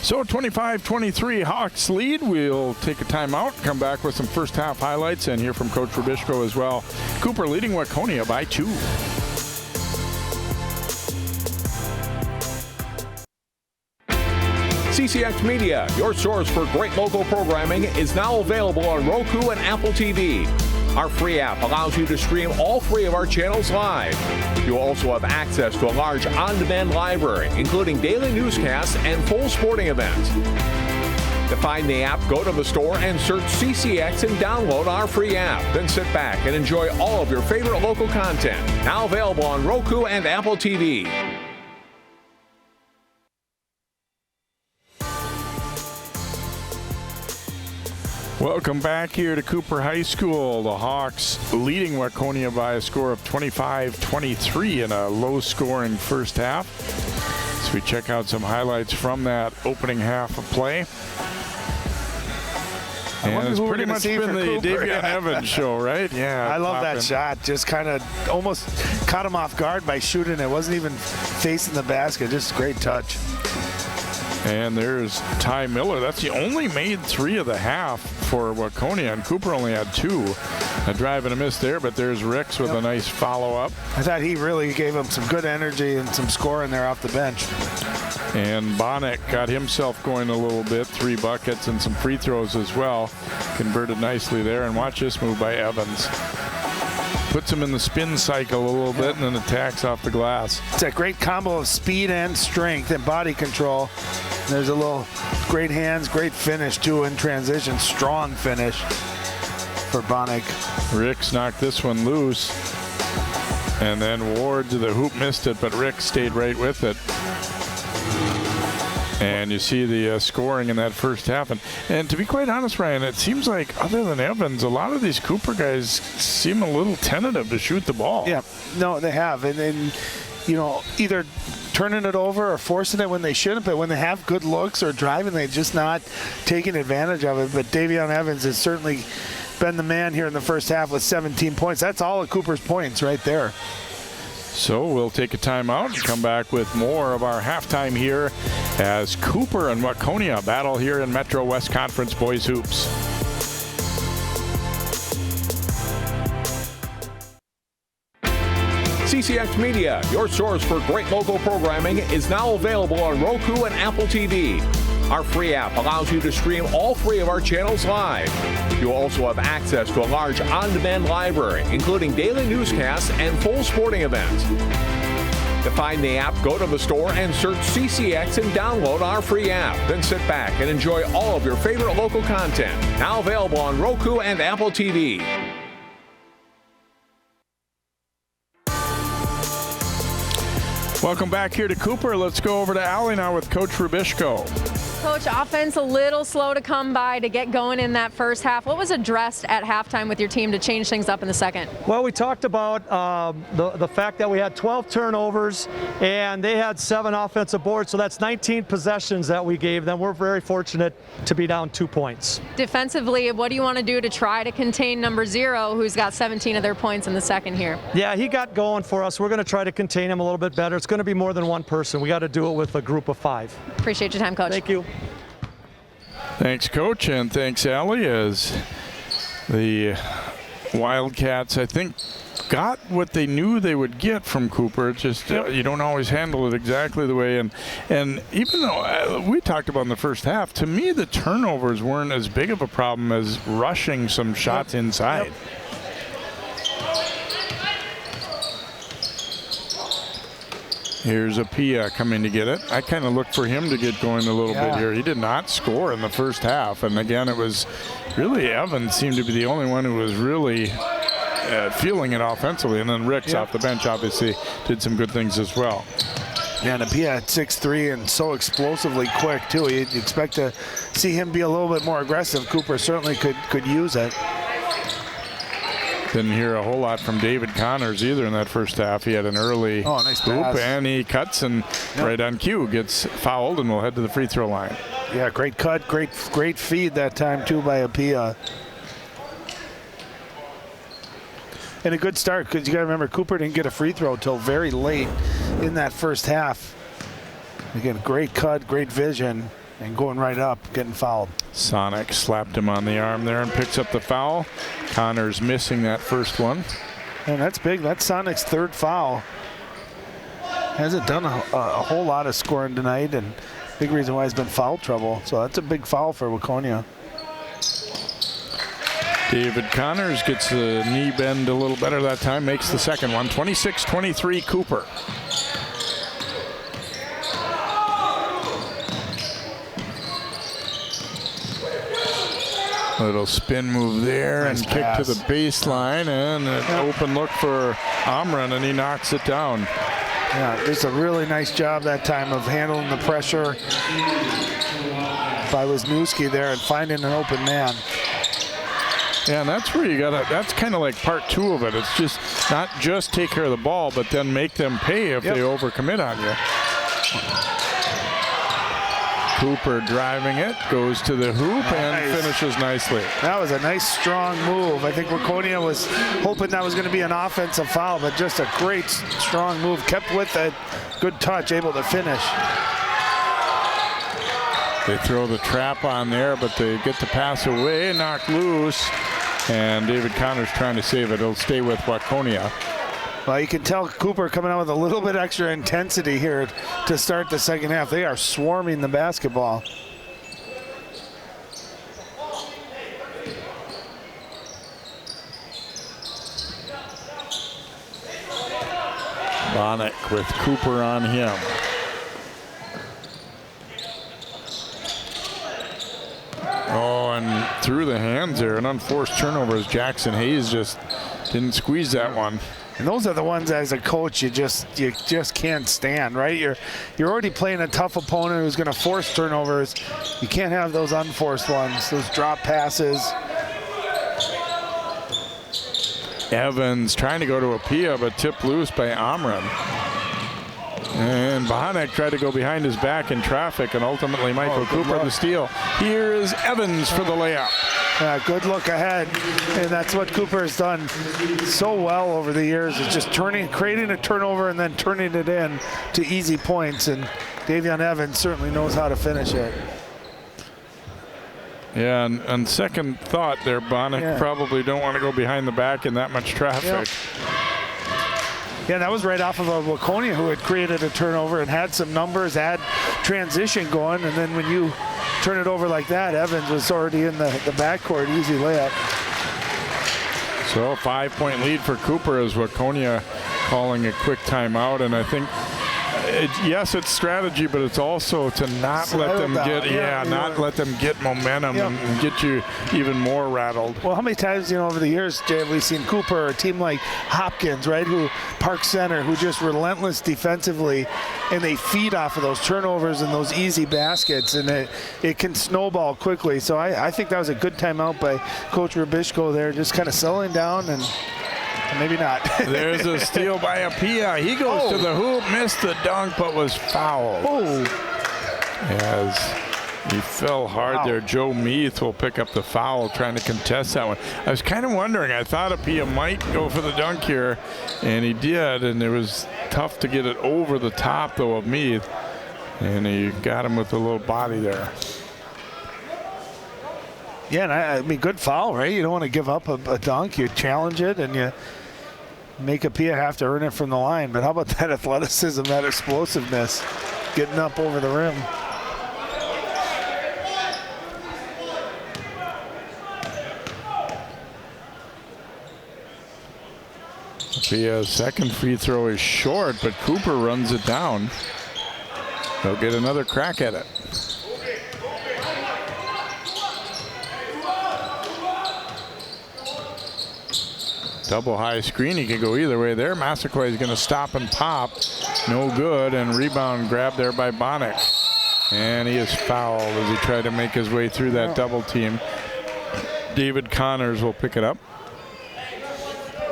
S1: So 25-23 Hawks lead. We'll take a timeout, come back with some first half highlights, and hear from Coach Robbinsdale as well. Cooper leading Waconia by 2.
S3: CCX Media, your source for great local programming, is now available on Roku and Apple TV. Our free app allows you to stream all 3 of our channels live. You'll also have access to a large on-demand library, including daily newscasts and full sporting events. To find the app, go to the store and search CCX and download our free app. Then sit back and enjoy all of your favorite local content. Now available on Roku and Apple TV.
S1: Welcome back here to Cooper High School. The Hawks leading Waconia by a score of 25-23 in a low-scoring first half. So we check out some highlights from that opening half of play. And it's pretty much been the Evian Evans show, right? Yeah.
S2: I love that shot. Just kind of almost caught him off guard by shooting. It wasn't even facing the basket. Just great touch.
S1: And there's Ty Miller. That's the only made 3 of the half for Waconia, and Cooper only had 2. A drive and a miss there, but there's Ricks with a nice follow-up.
S2: I thought he really gave him some good energy and some scoring there off the bench.
S1: And Bonnet got himself going a little bit, 3 buckets and some free throws as well. Converted nicely there, and watch this move by Evans. Puts him in the spin cycle a little bit and then attacks off the glass.
S2: It's a great combo of speed and strength and body control. There's a little great hands, great finish too in transition. Strong finish for Bonnick.
S1: Ricks knocked this one loose. And then Ward to the hoop, missed it, but Ricks stayed right with it. And you see the scoring in that first half. And to be quite honest, Ryan, it seems like other than Evans, a lot of these Cooper guys seem a little tentative to shoot the ball.
S2: Yeah, no, they have. And then, either turning it over or forcing it when they shouldn't, but when they have good looks or driving, they're just not taking advantage of it. But Evian Evans has certainly been the man here in the first half with 17 points. That's all of Cooper's points right there.
S1: So we'll take a timeout and come back with more of our halftime here as Cooper and Waconia battle here in Metro West Conference Boys Hoops.
S3: CCX Media, your source for great local programming, is now available on Roku and Apple TV. Our free app allows you to stream all 3 of our channels live. You'll also have access to a large on-demand library, including daily newscasts and full sporting events. To find the app, go to the store and search CCX and download our free app. Then sit back and enjoy all of your favorite local content. Now available on Roku and Apple TV.
S1: Welcome back here to Cooper. Let's go over to Allie now with Coach Robbinsdale.
S4: Coach, offense a little slow to come by to get going in that first half. What was addressed at halftime with your team to change things up in the second?
S6: Well, we talked about the fact that we had 12 turnovers and they had 7 offensive boards, so that's 19 possessions that we gave them. We're very fortunate to be down 2 points.
S4: Defensively, what do you want to do to try to contain number 0, who's got 17 of their points in the second here?
S6: Yeah, he got going for us. We're going to try to contain him a little bit better. It's going to be more than one person. We got to do it with a group of 5.
S4: Appreciate your time, Coach.
S6: Thank you.
S1: Thanks, Coach, and thanks, Allie, as the Wildcats, I think, got what they knew they would get from Cooper. It's just you don't always handle it exactly the way. And even though we talked about in the first half, to me the turnovers weren't as big of a problem as rushing some shots inside. Here's Apia coming to get it. I kind of looked for him to get going a little bit here. He did not score in the first half. And again, it was really Evans seemed to be the only one who was really feeling it offensively. And then Ricks off the bench obviously did some good things as well.
S2: Yeah, and Apia at 6'3" and so explosively quick too. You'd expect to see him be a little bit more aggressive. Cooper certainly could use it.
S1: Didn't hear a whole lot from David Connors either in that first half. He had an early
S2: nice
S1: hoop
S2: pass.
S1: and he cuts and right on cue gets fouled and will head to the free throw line.
S2: Yeah, great cut, great feed that time too by Apia. And a good start because you got to remember Cooper didn't get a free throw until very late in that first half. Again, great cut, great vision, and going right up, getting fouled.
S1: Sonic slapped him on the arm there and picks up the foul. Connors missing that first one.
S2: And that's big. That's Sonic's 3rd foul. Hasn't done a whole lot of scoring tonight, and big reason why he's been foul trouble. So that's a big foul for Waconia.
S1: David Connors gets the knee bend a little better that time, makes the second one. 26-23 Cooper. Little spin move there
S2: nice
S1: and kick
S2: pass
S1: to the baseline and an open look for Amran and he knocks it down.
S2: Yeah, it's a really nice job that time of handling the pressure by Wisniewski there and finding an open man.
S1: Yeah, and that's where you gotta, that's kind of like part 2 of it. It's just not just take care of the ball, but then make them pay if they overcommit on you. Cooper driving it, goes to the hoop and finishes nicely.
S2: That was a nice strong move. I think Waconia was hoping that was going to be an offensive foul, but just a great strong move. Kept with it, good touch, able to finish.
S1: They throw the trap on there, but they get the pass away, knocked loose, and David Connors trying to save it. It'll stay with Waconia.
S2: Well, you can tell Cooper coming out with a little bit extra intensity here to start the second half. They are swarming the basketball.
S1: Bonnick with Cooper on him. Oh, and through the hands there, an unforced turnover as Jackson Hayes just didn't squeeze that one.
S2: And those are the ones as a coach you just can't stand, right? You're already playing a tough opponent who's going to force turnovers. You can't have those unforced ones, those drop passes.
S1: Evans trying to go to Apia, but tipped loose by Amran. And Bohanek tried to go behind his back in traffic, and ultimately Michael Cooper the steal. Here is Evans for the layup.
S2: Yeah, good look ahead, and that's what Cooper has done so well over the years. It's just creating a turnover and then turning it in to easy points, and Evian Evans certainly knows how to finish it.
S1: Yeah, and on second thought there, Bonnick probably don't want to go behind the back in that much traffic.
S2: Yeah, that was right off of a Waconia who had created a turnover and had some numbers, had transition going, and then when you turn it over like that, Evans was already in the backcourt, easy layup.
S1: So a 5-point lead for Cooper as Waconia calling a quick timeout, and I think Yes, it's strategy, but it's also to not let them let them get momentum and get you even more rattled.
S2: Well, how many times, over the years, Jay, have we seen Cooper or a team like Hopkins, right, who Park Center, who just relentless defensively, and they feed off of those turnovers and those easy baskets, and it can snowball quickly. So I think that was a good timeout by Coach Robbinsdale there, just kind of settling down and maybe not.
S1: There's a steal by Apia. He goes to the hoop, missed the dunk, but was fouled. As he fell hard there. Joe Meath will pick up the foul, trying to contest that one. I was kind of wondering. I thought Apia might go for the dunk here, and he did, and it was tough to get it over the top, though, of Meath. And he got him with a little body there.
S2: Yeah, and I mean, good foul, right? You don't want to give up a dunk. You challenge it, and you make Apia have to earn it from the line. But how about that athleticism, that explosiveness, getting up over the rim?
S1: Apia's second free throw is short, but Cooper runs it down. They'll get another crack at it. Double high screen, he can go either way there. Massaquoi is going to stop and pop. No good, and rebound grabbed there by Bonnick. And he is fouled as he tried to make his way through that double team. David Connors will pick it up.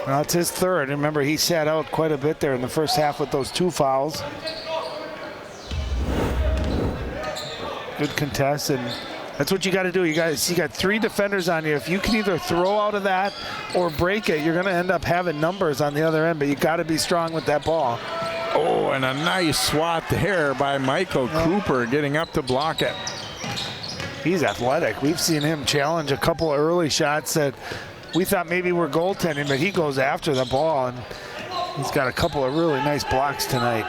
S2: Well, it's his third. Remember, he sat out quite a bit there in the first half with those 2 fouls. Good contest, and that's what you got to do. You got 3 defenders on you. If you can either throw out of that or break it, you're going to end up having numbers on the other end, but you got to be strong with that ball.
S1: Oh, and a nice swat there by Michael Cooper, getting up to block it.
S2: He's athletic. We've seen him challenge a couple of early shots that we thought maybe were goaltending, but he goes after the ball, and he's got a couple of really nice blocks tonight.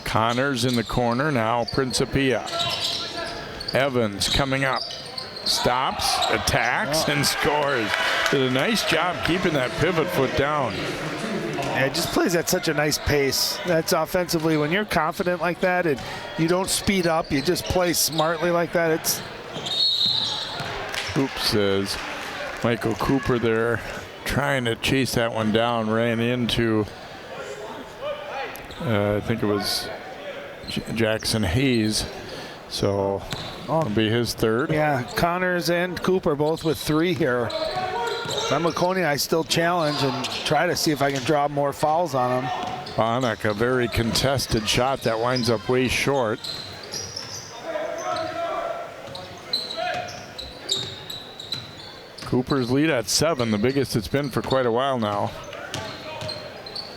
S1: Connors in the corner now. Principia. Evans coming up. Stops, attacks, and scores. Did a nice job keeping that pivot foot down.
S2: Yeah, it just plays at such a nice pace. That's offensively, when you're confident like that and you don't speed up, you just play smartly like that. It's
S1: Oops, says Michael Cooper there, trying to chase that one down, ran into I think it was Jackson Hayes. So it'll be his third.
S2: Yeah, Connors and Cooper both with 3 here. I'm Waconia, I still challenge and try to see if I can draw more fouls on him.
S1: Bonnick, a very contested shot that winds up way short. Cooper's lead at 7, the biggest it's been for quite a while now.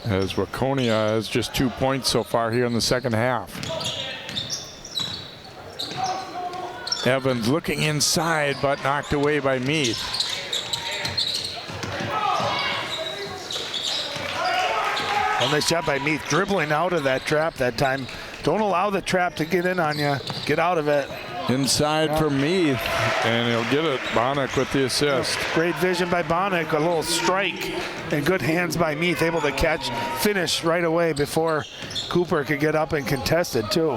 S1: As Waconia has just 2 points so far here in the second half. Evans looking inside, but knocked away by Meath.
S2: Well, nice shot by Meath, dribbling out of that trap that time. Don't allow the trap to get in on you. Get out of it.
S1: Inside for Meath, and he'll get it. Bonnick with the assist.
S2: Great vision by Bonnick, a little strike, and good hands by Meath, able to catch, finish right away before Cooper could get up and contest it too.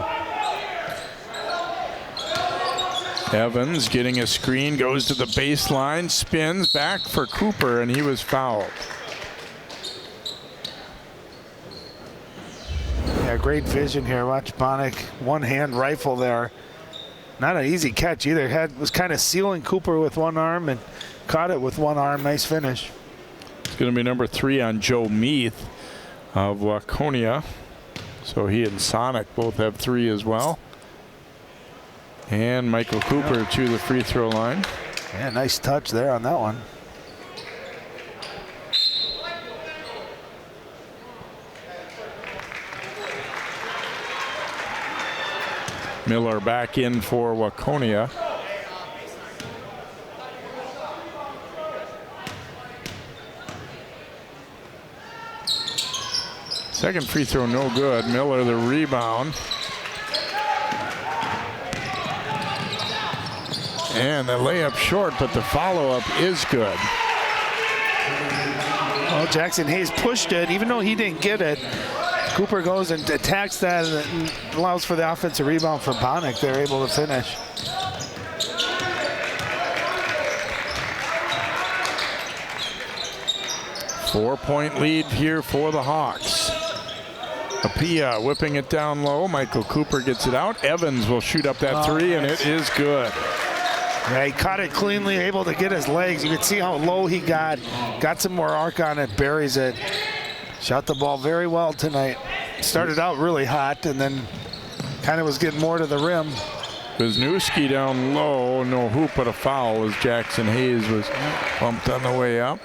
S1: Evans getting a screen, goes to the baseline, spins back for Cooper, and he was fouled.
S2: Yeah, great vision here. Watch Bonnick, one-hand rifle there. Not an easy catch either. Was kind of sealing Cooper with one arm and caught it with one arm. Nice finish.
S1: It's going to be number 3 on Joe Meath of Waconia. So he and Sonic both have 3 as well. And Michael Cooper to the free throw line.
S2: Yeah, nice touch there on that one.
S1: Miller back in for Waconia. Second free throw no good. Miller the rebound. And the layup short, but the follow-up is good.
S2: Well, Jackson Hayes pushed it, even though he didn't get it. Cooper goes and attacks that and allows for the offensive rebound for Bonnick. They're able to finish.
S1: Four-point lead here for the Hawks. Apia whipping it down low. Michael Cooper gets it out. Evans will shoot up that three, and it is good.
S2: Yeah, he caught it cleanly, able to get his legs. You can see how low he got. Got some more arc on it, buries it. Shot the ball very well tonight. Started out really hot and then kind of was getting more to the rim.
S1: Wisniewski down low, no hoop but a foul as Jackson Hayes was bumped on the way up.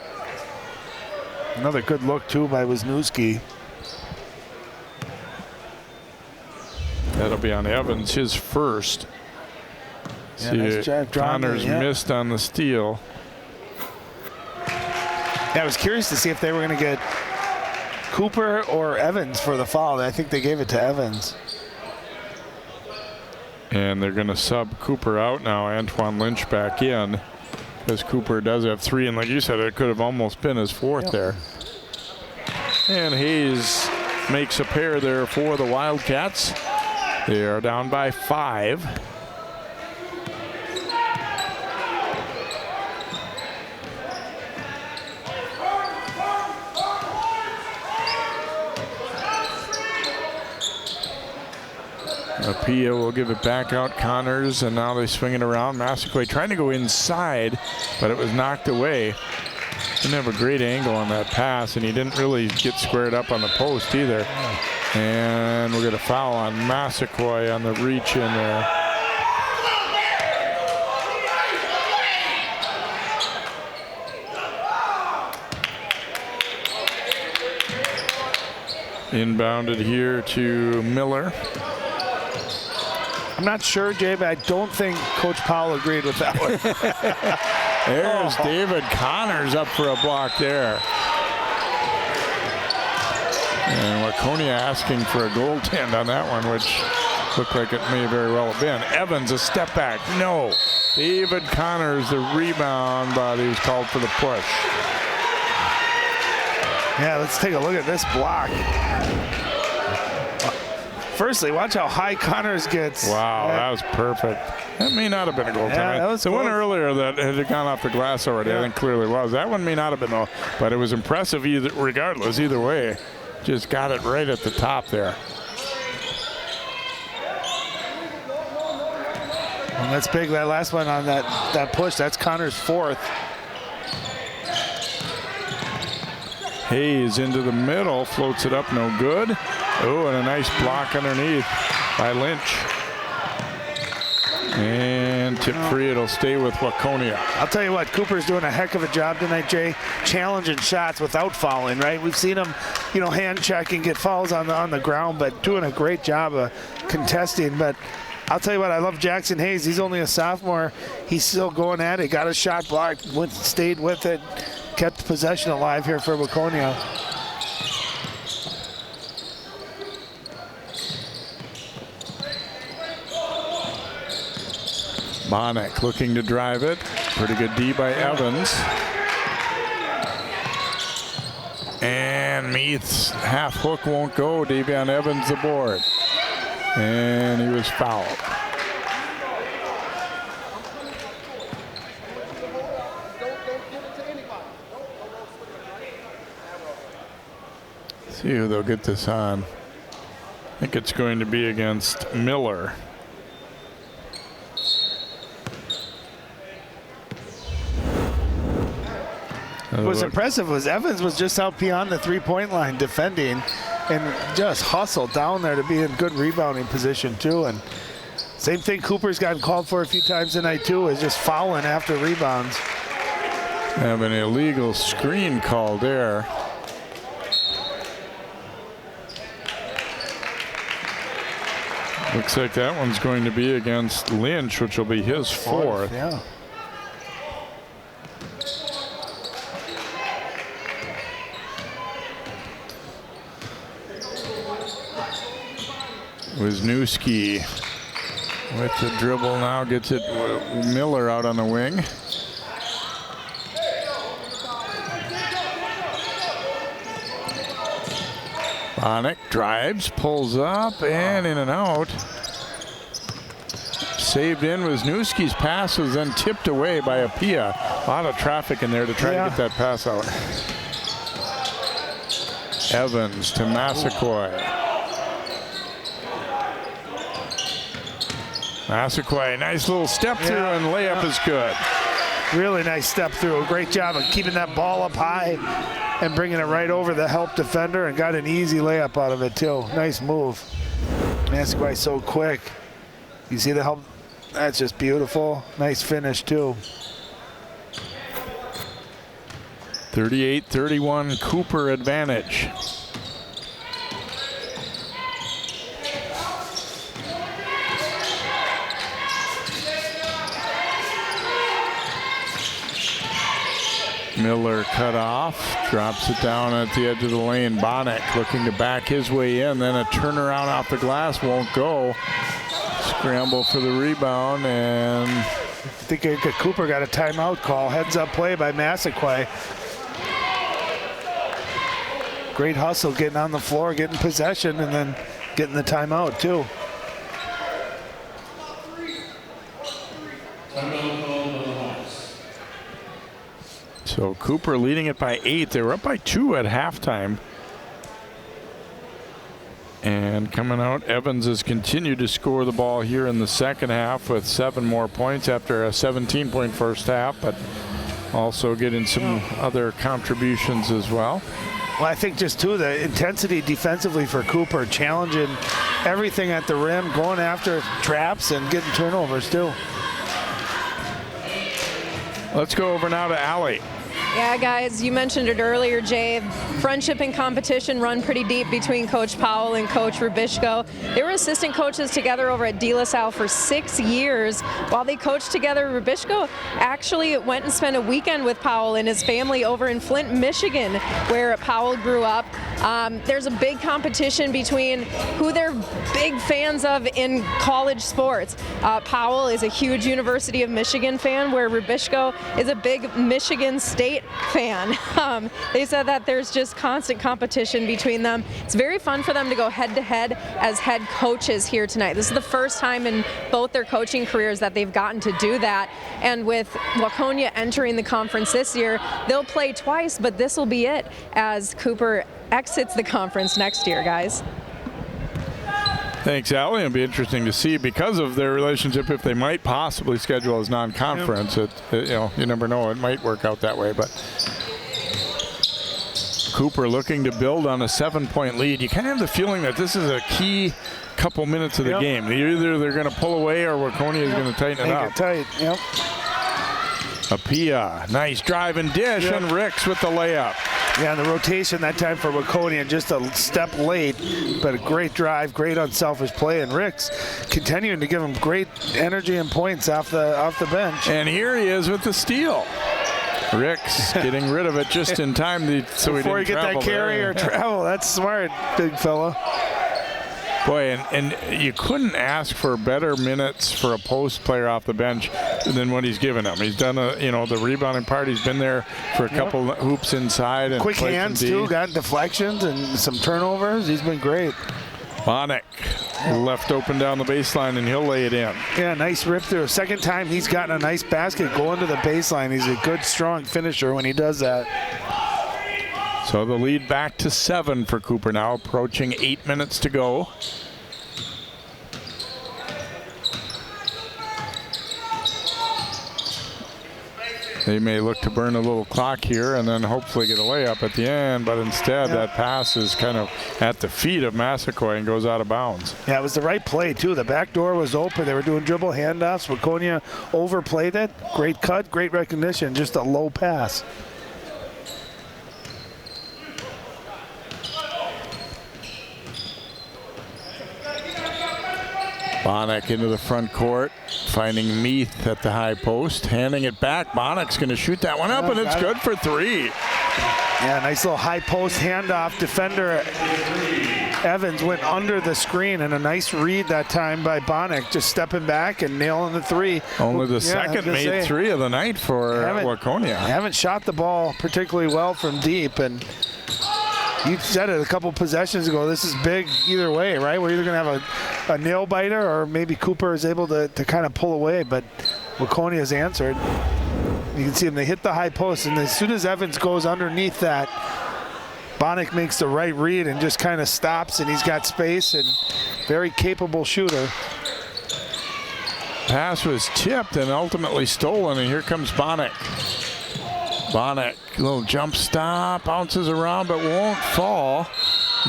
S2: Another good look too by Wisniewski.
S1: That'll be on Evans, his first.
S2: Yeah, nice job,
S1: Connors missed on the steal.
S2: Yeah, I was curious to see if they were going to get Cooper or Evans for the foul. I think they gave it to Evans.
S1: And they're going to sub Cooper out now. Antoine Lynch back in because Cooper does have three. And like you said, it could have almost been his fourth there. And Hayes makes a pair there for the Wildcats. They are down by 5. Apia will give it back out. Connors, and now they swing it around. Massaquoi trying to go inside, but it was knocked away. Didn't have a great angle on that pass, and he didn't really get squared up on the post either. And we'll get a foul on Massaquoi on the reach in there. Inbounded here to Miller.
S2: I'm not sure, Jay, but I don't think Coach Powell agreed with that one.
S1: There's David Connors up for a block there. And Waconia asking for a goaltend on that one, which looked like it may very well have been. Evans, a step back. No. David Connors, the rebound, but he was called for the push.
S2: Yeah, let's take a look at this block. Firstly, watch how high Connors gets.
S1: Wow, that was perfect. That may not have been a goaltend.
S2: Yeah, that was
S1: the one
S2: close.
S1: Earlier that had gone off the glass already, I think clearly was. That one may not have been, though, but it was impressive regardless, either way. Just got it right at the top there.
S2: And that's big, that last one on that push. That's Connors' fourth.
S1: Hayes into the middle, floats it up, no good. Oh, and a nice block underneath by Lynch. And tip free, it'll stay with Waconia.
S2: I'll tell you what, Cooper's doing a heck of a job tonight, Jay, challenging shots without fouling, right? We've seen him, hand check and get fouls on the ground, but doing a great job of contesting. But I'll tell you what, I love Jackson Hayes. He's only a sophomore. He's still going at it. Got a shot blocked, stayed with it, kept possession alive here for Waconia.
S1: Bonnick looking to drive it. Pretty good D by Evans. And Meath's half hook won't go. Evian Evans the board. And he was fouled. See who they'll get this on. I think it's going to be against Miller.
S2: What was impressive was Evans was just out beyond the three-point line defending and just hustled down there to be in good rebounding position too. And same thing Cooper's gotten called for a few times tonight too, is just fouling after rebounds.
S1: Have an illegal screen call there. Looks like that one's going to be against Lynch, which will be his fourth.
S2: Yeah.
S1: Wisniewski With the dribble now, gets it Miller out on the wing. Bonnick drives, pulls up, and in and out. Saved in. Wisniewski's pass was then tipped away by Apia. A lot of traffic in there to try to get that pass out. Evans to Massaquoi. Massaquoi, nice little step through, and layup is good.
S2: Really nice step through. Great job of keeping that ball up high and bringing it right over the help defender, and got an easy layup out of it too. Nice move. Massaquoi so quick. You see the help? That's just beautiful. Nice finish too.
S1: 38-31 Cooper advantage. Miller cut off, drops it down at the edge of the lane. Bonnick looking to back his way in, then a turnaround off the glass won't go. Scramble for the rebound, and
S2: I think Cooper got a timeout call. Heads up play by Massaquoi. Great hustle, getting on the floor, getting possession, and then getting the timeout too.
S1: So Cooper leading it by 8. They were up by 2 at halftime. And coming out, Evans has continued to score the ball here in the second half with 7 more points after a 17-point first half, but also getting some other contributions as well.
S2: Well, I think just too, the intensity defensively for Cooper, challenging everything at the rim, going after traps and getting turnovers too.
S1: Let's go over now to Allie.
S4: Yeah, guys, you mentioned it earlier, Jay. Friendship and competition run pretty deep between Coach Powell and Coach Robbinsdale. They were assistant coaches together over at De La Salle for 6 years. While they coached together, Robbinsdale actually went and spent a weekend with Powell and his family over in Flint, Michigan, where Powell grew up. There's a big competition between who they're big fans of in college sports. Powell is a huge University of Michigan fan, where Robbinsdale is a big Michigan State fan. They said that there's just constant competition between them. It's very fun for them to go head-to-head as head coaches here tonight. This is the first time in both their coaching careers that they've gotten to do that. And with Waconia entering the conference this year, they'll play twice, but this will be it as Cooper exits the conference next year, guys.
S1: Thanks, Allie. It'll be interesting to see because of their relationship if they might possibly schedule as non-conference. You never know. It might work out that way. But Cooper looking to build on a 7-point lead. You kind of have the feeling that this is a key couple minutes of the game. Either they're going to pull away or Waconia is going to tighten it up.
S2: Tight. Yep.
S1: Apia, nice drive and dish, and Ricks with the layup.
S2: Yeah, the rotation that time for Waconia, just a step late, but a great drive, great unselfish play, and Ricks continuing to give him great energy and points off the bench.
S1: And here he is with the steal. Ricks getting rid of it just in time so
S2: before
S1: he didn't
S2: get that carry or travel. That's smart, big fella.
S1: Boy, and you couldn't ask for better minutes for a post player off the bench than what he's given him. He's done the rebounding part. He's been there for a couple hoops inside and
S2: quick hands too. Got deflections and some turnovers. He's been great.
S1: Bonnick left open down the baseline, and he'll lay it in.
S2: Yeah, nice rip through. Second time he's gotten a nice basket going to the baseline. He's a good, strong finisher when he does that.
S1: So the lead back to 7 for Cooper now, approaching 8 minutes to go. They may look to burn a little clock here and then hopefully get a layup at the end, but instead that pass is kind of at the feet of Massaquoi and goes out of bounds.
S2: Yeah, it was the right play too. The back door was open. They were doing dribble handoffs. Waconia overplayed it. Great cut, great recognition, just a low pass.
S1: Bonnick into the front court, finding Meath at the high post, handing it back. Bonnick's going to shoot that one up, and it's good for 3.
S2: Yeah, nice little high post handoff. Defender Evans went under the screen, and a nice read that time by Bonnick, just stepping back and nailing the three.
S1: Only the second made three of the night for Waconia.
S2: Haven't shot the ball particularly well from deep, and you said it a couple possessions ago, this is big either way, right? We're either going to have a nail biter, or maybe Cooper is able to kind of pull away, but Waconia has answered. You can see them, they hit the high post, and as soon as Evans goes underneath that, Bonnick makes the right read and just kind of stops, and he's got space, and very capable shooter.
S1: Pass was tipped and ultimately stolen, and here comes Bonnick. Bonnick, little jump stop, bounces around but won't fall.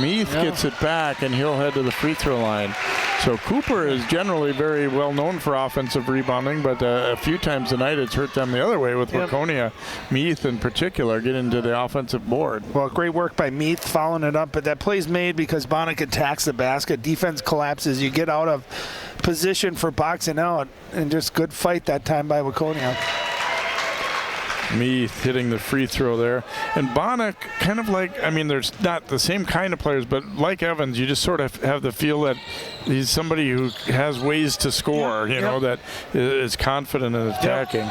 S1: Meath gets it back, and he'll head to the free throw line. So Cooper is generally very well known for offensive rebounding, but a few times tonight it's hurt them the other way with Waconia. Meath in particular getting to the offensive board.
S2: Well, great work by Meath following it up, but that play's made because Bonnick attacks the basket. Defense collapses. You get out of position for boxing out, and just good fight that time by Waconia.
S1: Meath hitting the free throw there. And Bonnick, kind of like, I mean, there's not the same kind of players, but like Evans, you just sort of have the feel that he's somebody who has ways to score, you know, that is confident in attacking.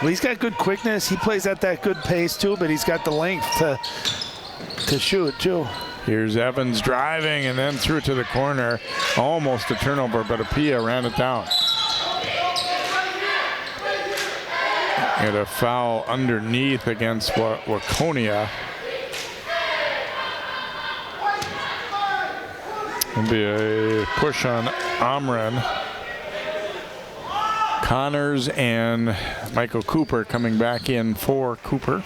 S2: Well, he's got good quickness. He plays at that good pace, too, but he's got the length to shoot, too.
S1: Here's Evans driving and then threw it to the corner. Almost a turnover, but Apia ran it down. Get a foul underneath against Waconia. It'll be a push on Amran. Connors and Michael Cooper coming back in for Cooper.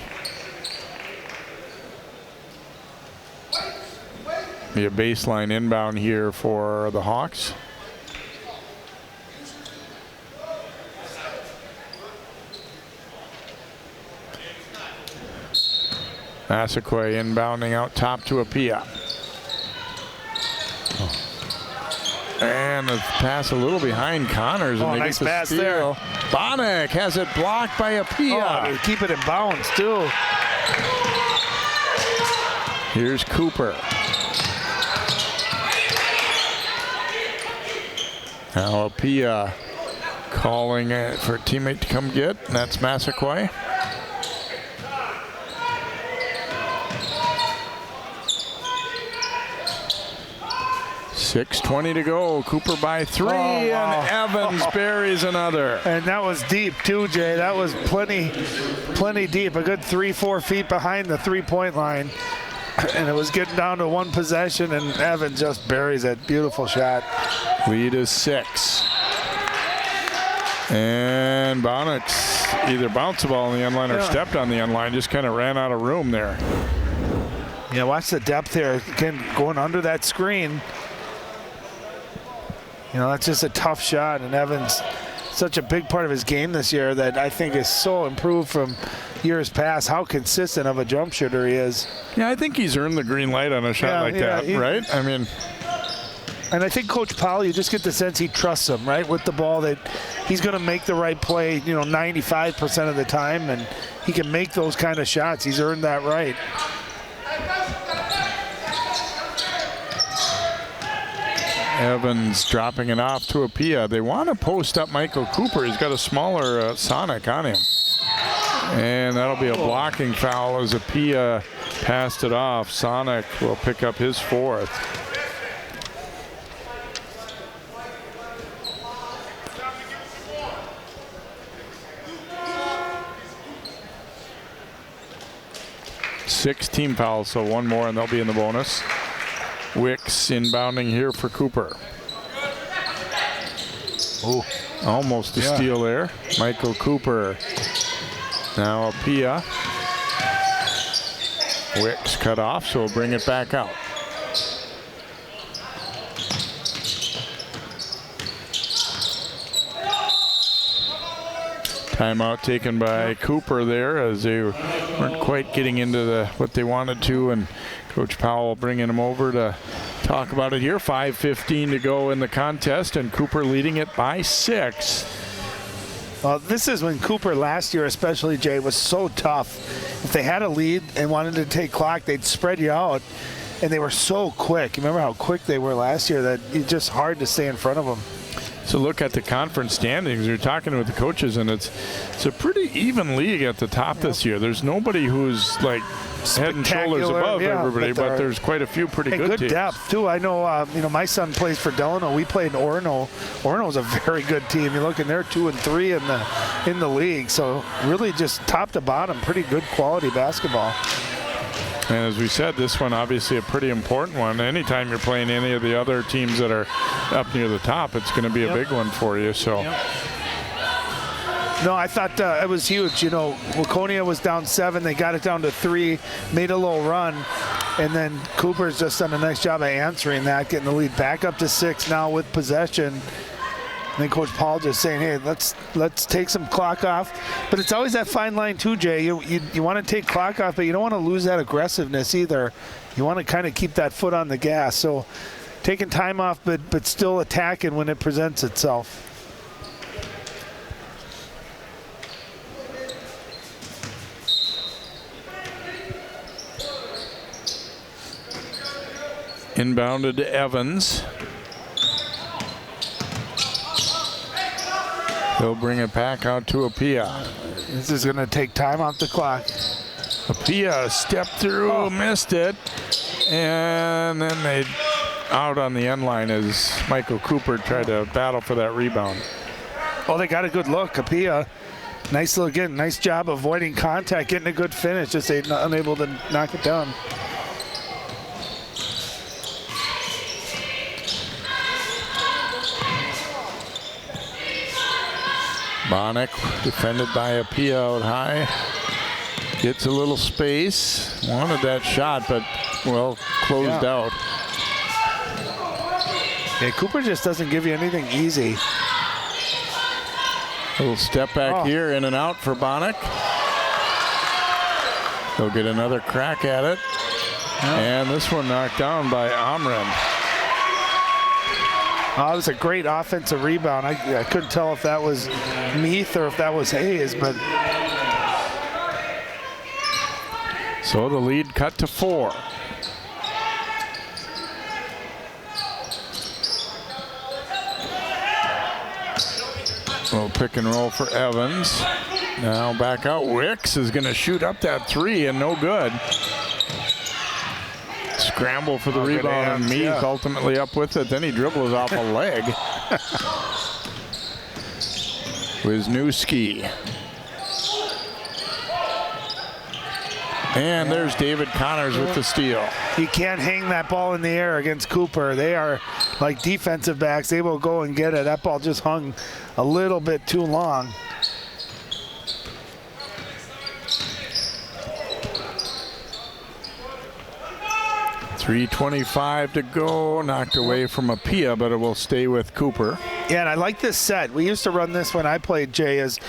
S1: Be a baseline inbound here for the Hawks. Massaquoi inbounding out top to Apia. And the pass a little behind Connors, and they
S2: nice
S1: get the
S2: pass
S1: steal.
S2: there.
S1: Bonnick has it blocked by Apia.
S2: They keep it in bounds, too.
S1: Here's Cooper. Now Apia calling it for a teammate to come get, and that's Massaquoi. 6:20 to go. Cooper by 3, and Evans buries another.
S2: And that was deep too, Jay. That was plenty deep. A good 3-4 feet behind the three-point line. And it was getting down to one possession, and Evans just buries it. Beautiful shot.
S1: Lead is 6. And Bonnick's either bounced the ball on the end line or stepped on the end line. Just kind of ran out of room there.
S2: Yeah, watch the depth there. Again, going under that screen. You know, that's just a tough shot, and Evans, such a big part of his game this year that I think is so improved from years past, how consistent of a jump shooter he is.
S1: Yeah, I think he's earned the green light on a shot like that, right? I mean,
S2: and I think Coach Powell, you just get the sense he trusts him, right, with the ball, that he's going to make the right play, 95% of the time, and he can make those kind of shots. He's earned that right.
S1: Evans dropping it off to Apia. They want to post up Michael Cooper. He's got a smaller Sonic on him. And that'll be a blocking foul as Apia passed it off. Sonic will pick up his 4th. Six team fouls, so one more and they'll be in the bonus. Wicks inbounding here for Cooper. Oh, almost a steal there. Michael Cooper. Now Apia. Wicks cut off, so we'll bring it back out. Timeout taken by Cooper there as they weren't quite getting into what they wanted to, and Coach Powell bringing him over to talk about it here. 5:15 to go in the contest, and Cooper leading it by 6.
S2: Well, this is when Cooper last year, especially, Jay, was so tough. If they had a lead and wanted to take clock, they'd spread you out. and they were so quick. You remember how quick they were last year that it's just hard to stay in front of them.
S1: So look at the conference standings. You're talking with the coaches, and it's a pretty even league at the top this year. There's nobody who's like head and shoulders above everybody, but there's quite a few pretty good teams.
S2: Depth too. I know. My son plays for Delano. We played in Orono. Orono's a very good team. You look, and they're 2-3 in the league. So really, just top to bottom, pretty good quality basketball.
S1: And as we said, this one obviously a pretty important one. Anytime you're playing any of the other teams that are up near the top, it's going to be a big one for you. So.
S2: No, I thought it was huge. Waconia was down 7. They got it down to 3, made a little run, and then Cooper's just done a nice job of answering that, getting the lead back up to 6 now with possession. And then Coach Paul just saying, hey, let's take some clock off. But it's always that fine line too, Jay. You want to take clock off, but you don't want to lose that aggressiveness either. You want to kind of keep that foot on the gas. So taking time off, but still attacking when it presents itself.
S1: Inbounded to Evans. He'll bring it back out to Apia.
S2: This is going to take time off the clock.
S1: Apia stepped through, missed it, and then they out on the end line as Michael Cooper tried to battle for that rebound.
S2: Oh, they got a good look. Apia, nice look again. Nice job avoiding contact, getting a good finish. Just unable to knock it down.
S1: Bonnick defended by Apia out high. Gets a little space. Wanted that shot, but well closed out.
S2: Yeah, Cooper just doesn't give you anything easy.
S1: Little step back here, in and out for Bonnick. They'll get another crack at it. And this one knocked down by Amrin.
S2: Oh, it was a great offensive rebound. I couldn't tell if that was Meath or if that was Hayes, but.
S1: So the lead cut to 4. Little pick and roll for Evans. Now back out. Wicks is going to shoot up that 3 and no good. Scramble for the rebound, and Meath ultimately up with it. Then he dribbles off a leg. Wisniewski. And there's David Connors with the steal.
S2: You can't hang that ball in the air against Cooper. They are like defensive backs. They will go and get it. That ball just hung a little bit too long.
S1: .325 to go, knocked away from Apia, but it will stay with Cooper.
S2: Yeah, and I like this set. We used to run this when I played, Jay, as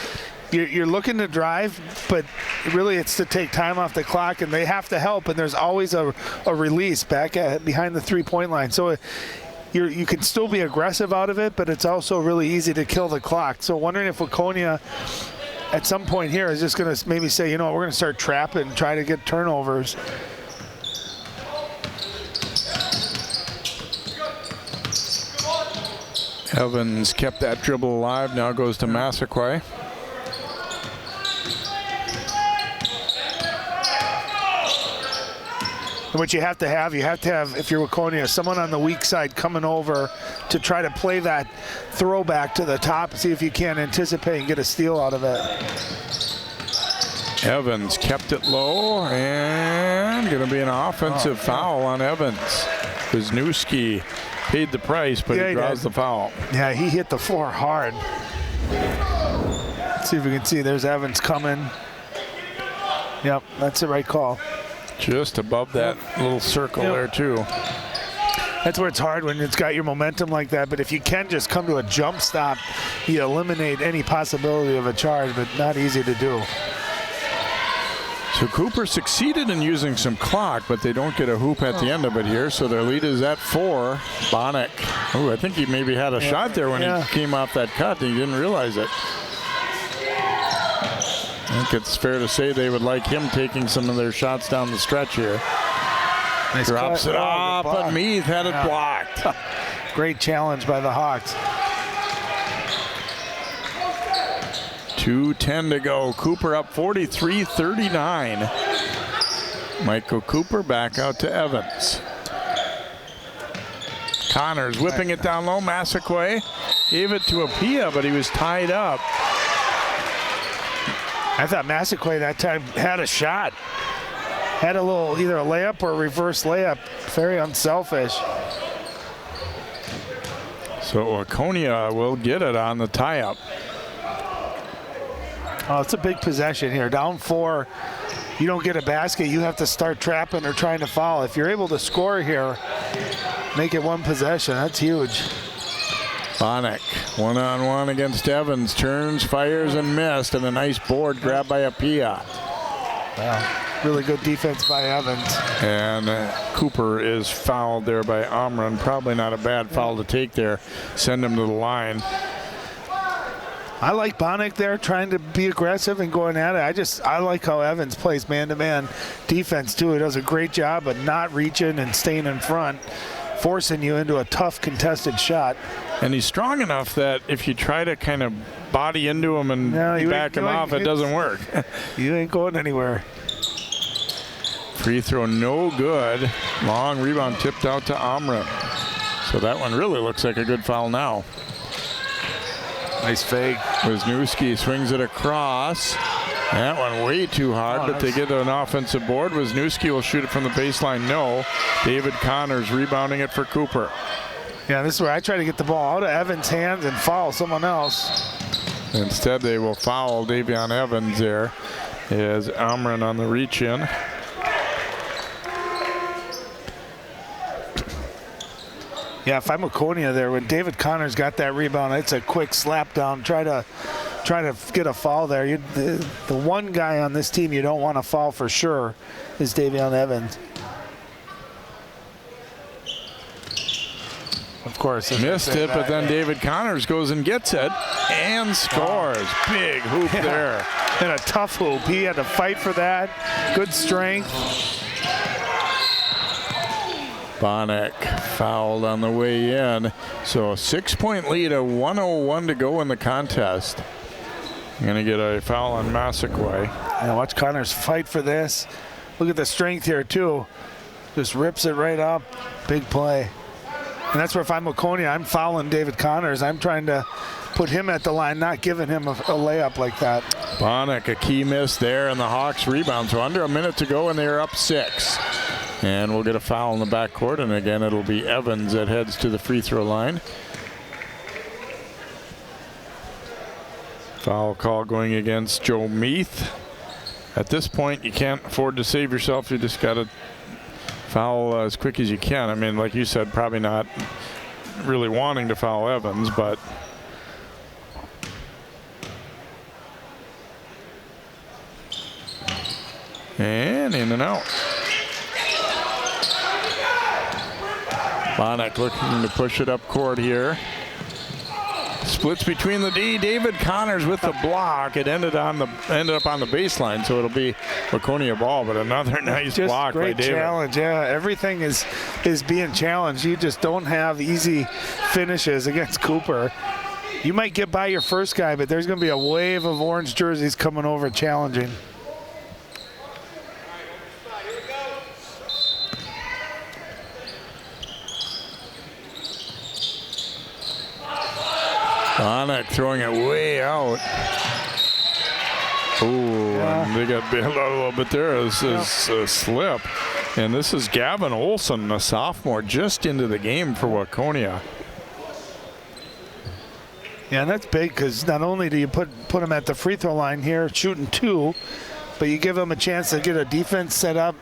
S2: you're looking to drive, but really it's to take time off the clock, and they have to help, and there's always a release back behind the three-point line. So you can still be aggressive out of it, but it's also really easy to kill the clock. So wondering if Waconia at some point here is just going to maybe say, we're going to start trapping, try to get turnovers.
S1: Evans kept that dribble alive, now goes to Massaquoi.
S2: What you have to have, if you're Waconia, someone on the weak side coming over to try to play that throwback to the top, see if you can anticipate and get a steal out of it.
S1: Evans kept it low, and going to be an offensive foul on Evans. Wisniewski paid the price, but he draws the foul.
S2: Yeah, he hit the floor hard. Let's see if we can see. There's Evans coming. Yep, that's the right call.
S1: Just above that little circle there, too.
S2: That's where it's hard when it's got your momentum like that. But if you can just come to a jump stop, you eliminate any possibility of a charge, but not easy to do.
S1: So Cooper succeeded in using some clock, but they don't get a hoop at the end of it here. So their lead is at 4. Bonnick. Oh, I think he maybe had a shot there when he came off that cut and he didn't realize it. I think it's fair to say they would like him taking some of their shots down the stretch here.
S2: Nice
S1: Drops
S2: cut.
S1: it off,
S2: good
S1: and Meath had it blocked.
S2: Great challenge by the Hawks.
S1: 2:10 to go. Cooper up 43-39. Michael Cooper back out to Evans. Connors whipping it down low. Massaquoi gave it to Apia, but he was tied up.
S2: I thought Massaquoi that time had a shot. Had a little, either a layup or a reverse layup. Very unselfish.
S1: So Waconia will get it on the tie-up.
S2: Oh, it's a big possession here. Down 4, you don't get a basket. You have to start trapping or trying to foul. If you're able to score here, make it one possession. That's huge.
S1: Bonnick, one-on-one against Evans. Turns, fires, and missed. And a nice board grab by Apia.
S2: Wow. Really good defense by Evans.
S1: And Cooper is fouled there by Amran. Probably not a bad foul to take there. Send him to the line.
S2: I like Bonnick there trying to be aggressive and going at it. I like how Evans plays man-to-man defense too. He does a great job of not reaching and staying in front, forcing you into a tough contested shot.
S1: And he's strong enough that if you try to kind of body into him and back him off, it doesn't work.
S2: You ain't going anywhere.
S1: Free throw no good. Long rebound tipped out to Amran. So that one really looks like a good foul now.
S2: Nice fake.
S1: Wisniewski swings it across. That one way too hard, but they get an offensive board. Wisniewski will shoot it from the baseline. No. David Connors rebounding it for Cooper.
S2: Yeah, this is where I try to get the ball out of Evans' hands and foul someone else.
S1: Instead, they will foul Davion Evans there. Is Amran on the reach in.
S2: Yeah, if I'm Waconia there, when David Connors got that rebound, it's a quick slap down. Try to get a foul there. The one guy on this team you don't want to foul for sure is Davion Evans. Of course.
S1: Missed it, but then David Connors goes and gets it and scores. Big hoop there.
S2: And a tough hoop. He had to fight for that. Good strength.
S1: Bonnick fouled on the way in. So a 6-point lead, a 1:01 to go in the contest. Gonna get a foul on Massaquoi.
S2: Yeah, watch Connors fight for this. Look at the strength here too. Just rips it right up. Big play. And that's where if I'm Waconia, I'm fouling David Connors. I'm trying to put him at the line, not giving him a layup like that.
S1: Bonnick, a key miss there, and the Hawks rebound. So under a minute to go, and they're up 6. And we'll get a foul in the backcourt, and again, it'll be Evans that heads to the free throw line. Foul call going against Joe Meath. At this point, you can't afford to save yourself. You just got to foul as quick as you can. I mean, like you said, probably not really wanting to foul Evans, but and in and out. Bonnick looking to push it up court here. Splits between the D. David Connors with the block. It ended up on the baseline, so it'll be Waconia ball, but another nice block by David.
S2: Great challenge. Yeah, everything is being challenged. You just don't have easy finishes against Cooper. You might get by your first guy, but there's going to be a wave of orange jerseys coming over challenging.
S1: Bonnick throwing it way out. Ooh, and they got bailed out a little bit there. This is a slip. And this is Gavin Olsen, a sophomore, just into the game for Waconia.
S2: Yeah, and that's big because not only do you put him at the free throw line here shooting 2, but you give him a chance to get a defense set up.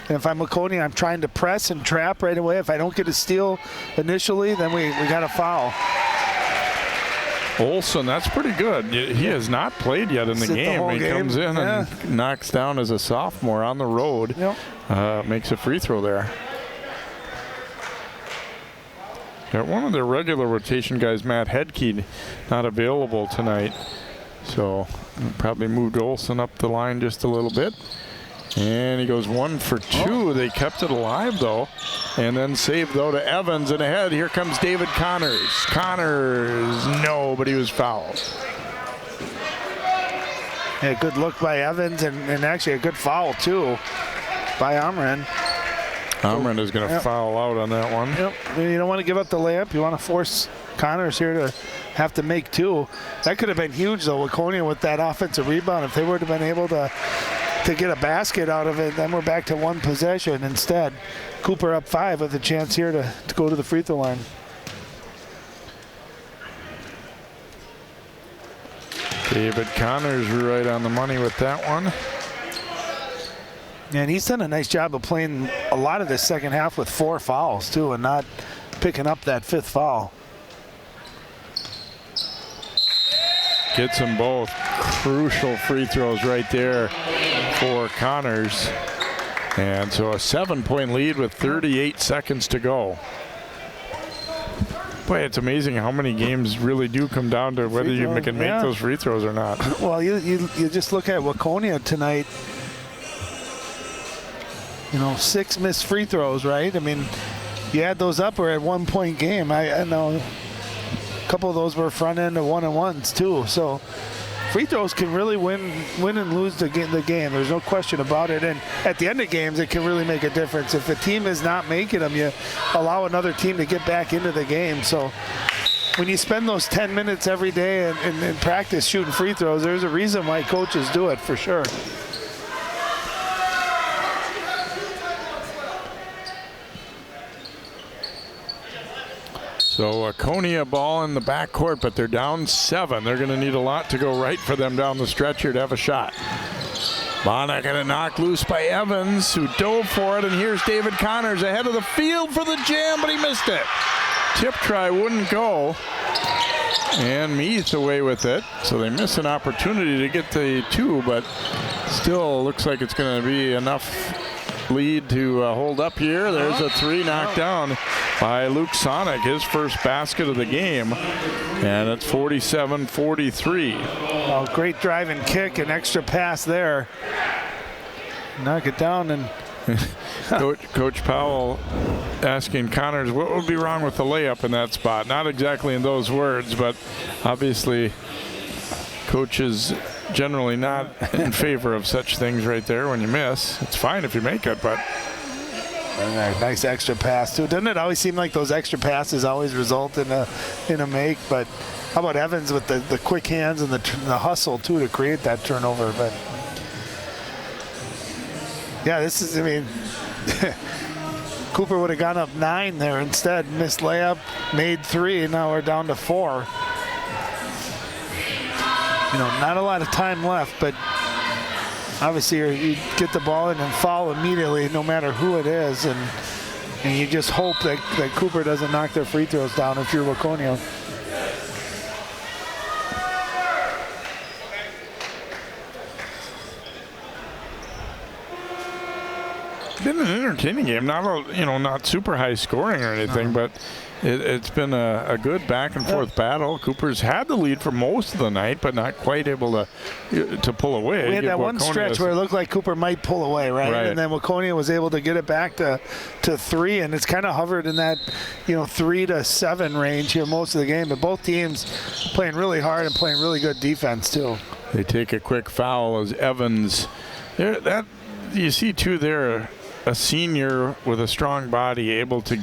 S2: And if I'm Waconia, I'm trying to press and trap right away. If I don't get a steal initially, then we got a foul.
S1: Olsen, that's pretty good. He has not played yet in the game. He comes in and knocks down as a sophomore on the road. Makes a free throw there. Got one of their regular rotation guys, Matt Hedke, not available tonight. So probably moved Olsen up the line just a little bit. And he goes 1 for 2. They kept it alive, though. And then saved, though, to Evans. And ahead, here comes David Connors. Connors, no, but he was fouled.
S2: Yeah, good look by Evans, and actually a good foul, too, by Amrin.
S1: Amrin is going to foul out on that one.
S2: Yep. You don't want to give up the layup. You want to force Connors here to have to make 2. That could have been huge, though, Waconia with that offensive rebound. If they would have been able to get a basket out of it, then we're back to 1 possession. Instead, Cooper up 5 with a chance here to go to the free throw line.
S1: David Connors right on the money with that one.
S2: And he's done a nice job of playing a lot of this second half with 4 fouls, too, and not picking up that 5th foul.
S1: Gets them both. Crucial free throws right there for Connors. And so a 7-point lead with 38 seconds to go. Boy, it's amazing how many games really do come down to whether you can make those free throws or not.
S2: Well, you just look at Waconia tonight. 6 missed free throws, right? I mean, you add those up, we're at 1-point game. I know a couple of those were front end of 1-on-1s too. So free throws can really win and lose the game. There's no question about it. And at the end of games, it can really make a difference. If a team is not making them, you allow another team to get back into the game. So when you spend those 10 minutes every day in practice shooting free throws, there's a reason why coaches do it for sure.
S1: So Waconia ball in the backcourt, but they're down 7. They're going to need a lot to go right for them down the stretch here to have a shot. Bonnet got it knocked loose by Evans, who dove for it, and here's David Connors ahead of the field for the jam, but he missed it. Tip try wouldn't go, and Meath away with it. So they miss an opportunity to get the 2, but still looks like it's going to be enough lead to hold up here. There's a 3 knocked down by Luke Sonic, his first basket of the game, and it's 47-43.
S2: Well, great drive and kick, an extra pass there. Knock it down. And
S1: Coach Powell asking Connors what would be wrong with the layup in that spot. Not exactly in those words, but obviously Coach is generally not in favor of such things right there when you miss. It's fine if you make it, but
S2: nice extra pass too. Doesn't it always seem like those extra passes always result in a make? But how about Evans with the quick hands and the hustle too to create that turnover? But yeah, this is, I mean, Cooper would have gone up 9 there instead. Missed layup, made 3, and now we're down to 4. Not a lot of time left, but obviously you get the ball in and foul immediately, no matter who it is, and you just hope that Cooper doesn't knock their free throws down if you're Waconia.
S1: Been an entertaining game, not super high scoring or anything, but it's been a good back and forth battle. Cooper's had the lead for most of the night, but not quite able to pull away.
S2: We had that one stretch where it looked like Cooper might pull away, right? And then Waconia was able to get it back to 3, and it's kind of hovered in that 3 to 7 range here most of the game. But both teams playing really hard and playing really good defense too.
S1: They take a quick foul as Evans. You see too there. A senior with a strong body able to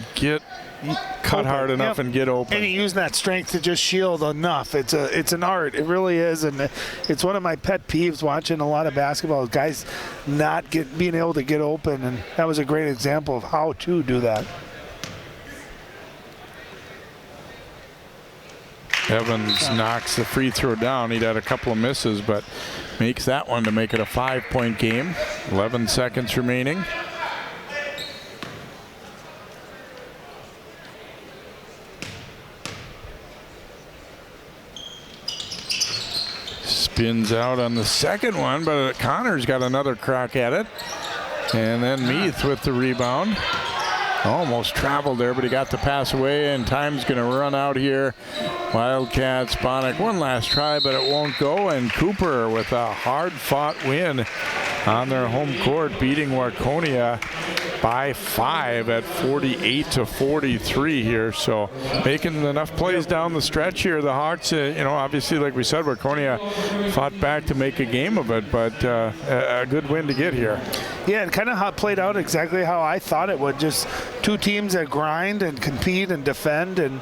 S1: cut hard enough and get open.
S2: And he used that strength to just shield enough. It's an art. It really is. And it's one of my pet peeves watching a lot of basketball, guys not being able to get open. And that was a great example of how to do that.
S1: Evans knocks the free throw down. He'd had a couple of misses, but makes that one to make it a 5-point game. 11 seconds remaining. Spins out on the second one, but Connors got another crack at it. And then Meath with the rebound. Almost traveled there, but he got the pass away, and time's going to run out here. Wildcats, Bonnet, one last try, but it won't go. And Cooper with a hard-fought win on their home court, beating Waconia by 5 at 48-43 here. So making enough plays down the stretch here. The Hawks, obviously, like we said, Waconia fought back to make a game of it, but a good win to get here.
S2: Yeah, it kind of played out exactly how I thought it would. Just two teams that grind and compete and defend. And,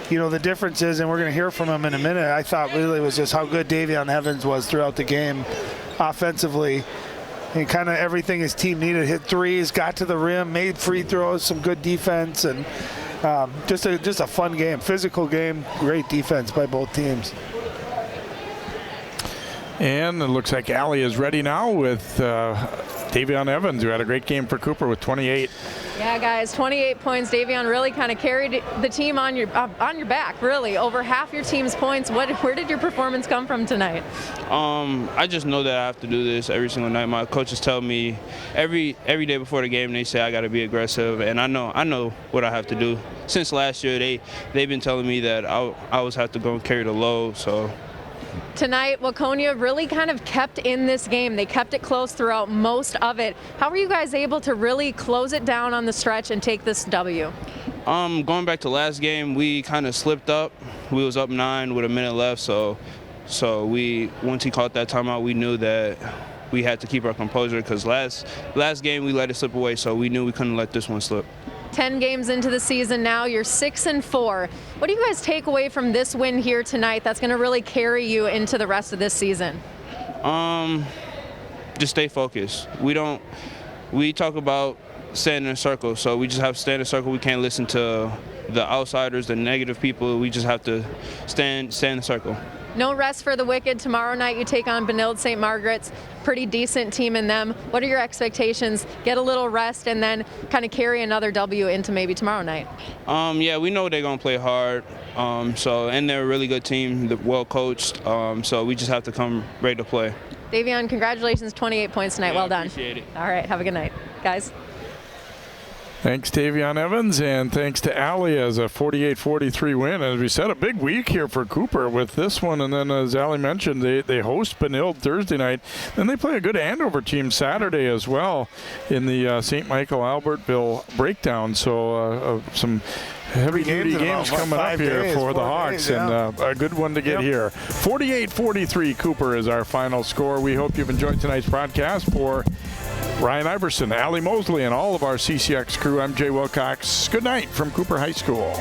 S2: the difference is, and we're going to hear from him in a minute, I thought really was just how good Evian Evans was throughout the game offensively. And kind of everything his team needed. Hit threes, got to the rim, made free throws, some good defense, and just a fun game, physical game, great defense by both teams.
S1: And it looks like Allie is ready now with Evian Evans, who had a great game for Cooper with 28.
S4: Yeah, guys, 28 points. Evian really kind of carried the team on your back, really. Over half your team's points. Where did your performance come from tonight?
S7: I just know that I have to do this every single night. My coaches tell me every day before the game, they say I got to be aggressive, and I know what I have to do. Since last year, they've been telling me that I always have to go and carry the load, so.
S4: Tonight, Waconia really kind of kept in this game. They kept it close throughout most of it. How were you guys able to really close it down on the stretch and take this W?
S7: Going back to last game, we kind of slipped up. We was up 9 with a minute left, so once he caught that timeout, we knew that we had to keep our composure because last game we let it slip away, so we knew we couldn't let this one slip.
S4: 10 games into the season now, you're 6-4. What do you guys take away from this win here tonight that's going to really carry you into the rest of this season?
S7: Just stay focused. We talk about staying in a circle, so we just have to stay in a circle. We can't listen to the outsiders, the negative people. We just have to stay in the circle.
S4: No rest for the Wicked. Tomorrow night you take on Benilde St. Margaret's. Pretty decent team in them. What are your expectations? Get a little rest and then kind of carry another W into maybe tomorrow night.
S7: Yeah, we know they're going to play hard. And they're a really good team, well coached. So we just have to come ready to play.
S4: Evian, congratulations, 28 points tonight.
S7: Yeah,
S4: well done.
S7: Appreciate it.
S4: All right, have a good night, guys.
S1: Thanks to Evian Evans, and thanks to Allie as a 48-43 win. As we said, a big week here for Cooper with this one. And then, as Allie mentioned, they host Benilde Thursday night. Then they play a good Andover team Saturday as well in the St. Michael Albertville breakdown. So some heavy-duty games coming up here for the Hawks, and a good one to get here. 48-43 Cooper is our final score. We hope you've enjoyed tonight's broadcast. For Ryan Iverson, Allie Mosley, and all of our CCX crew, I'm Jay Wilcox. Good night from Cooper High School.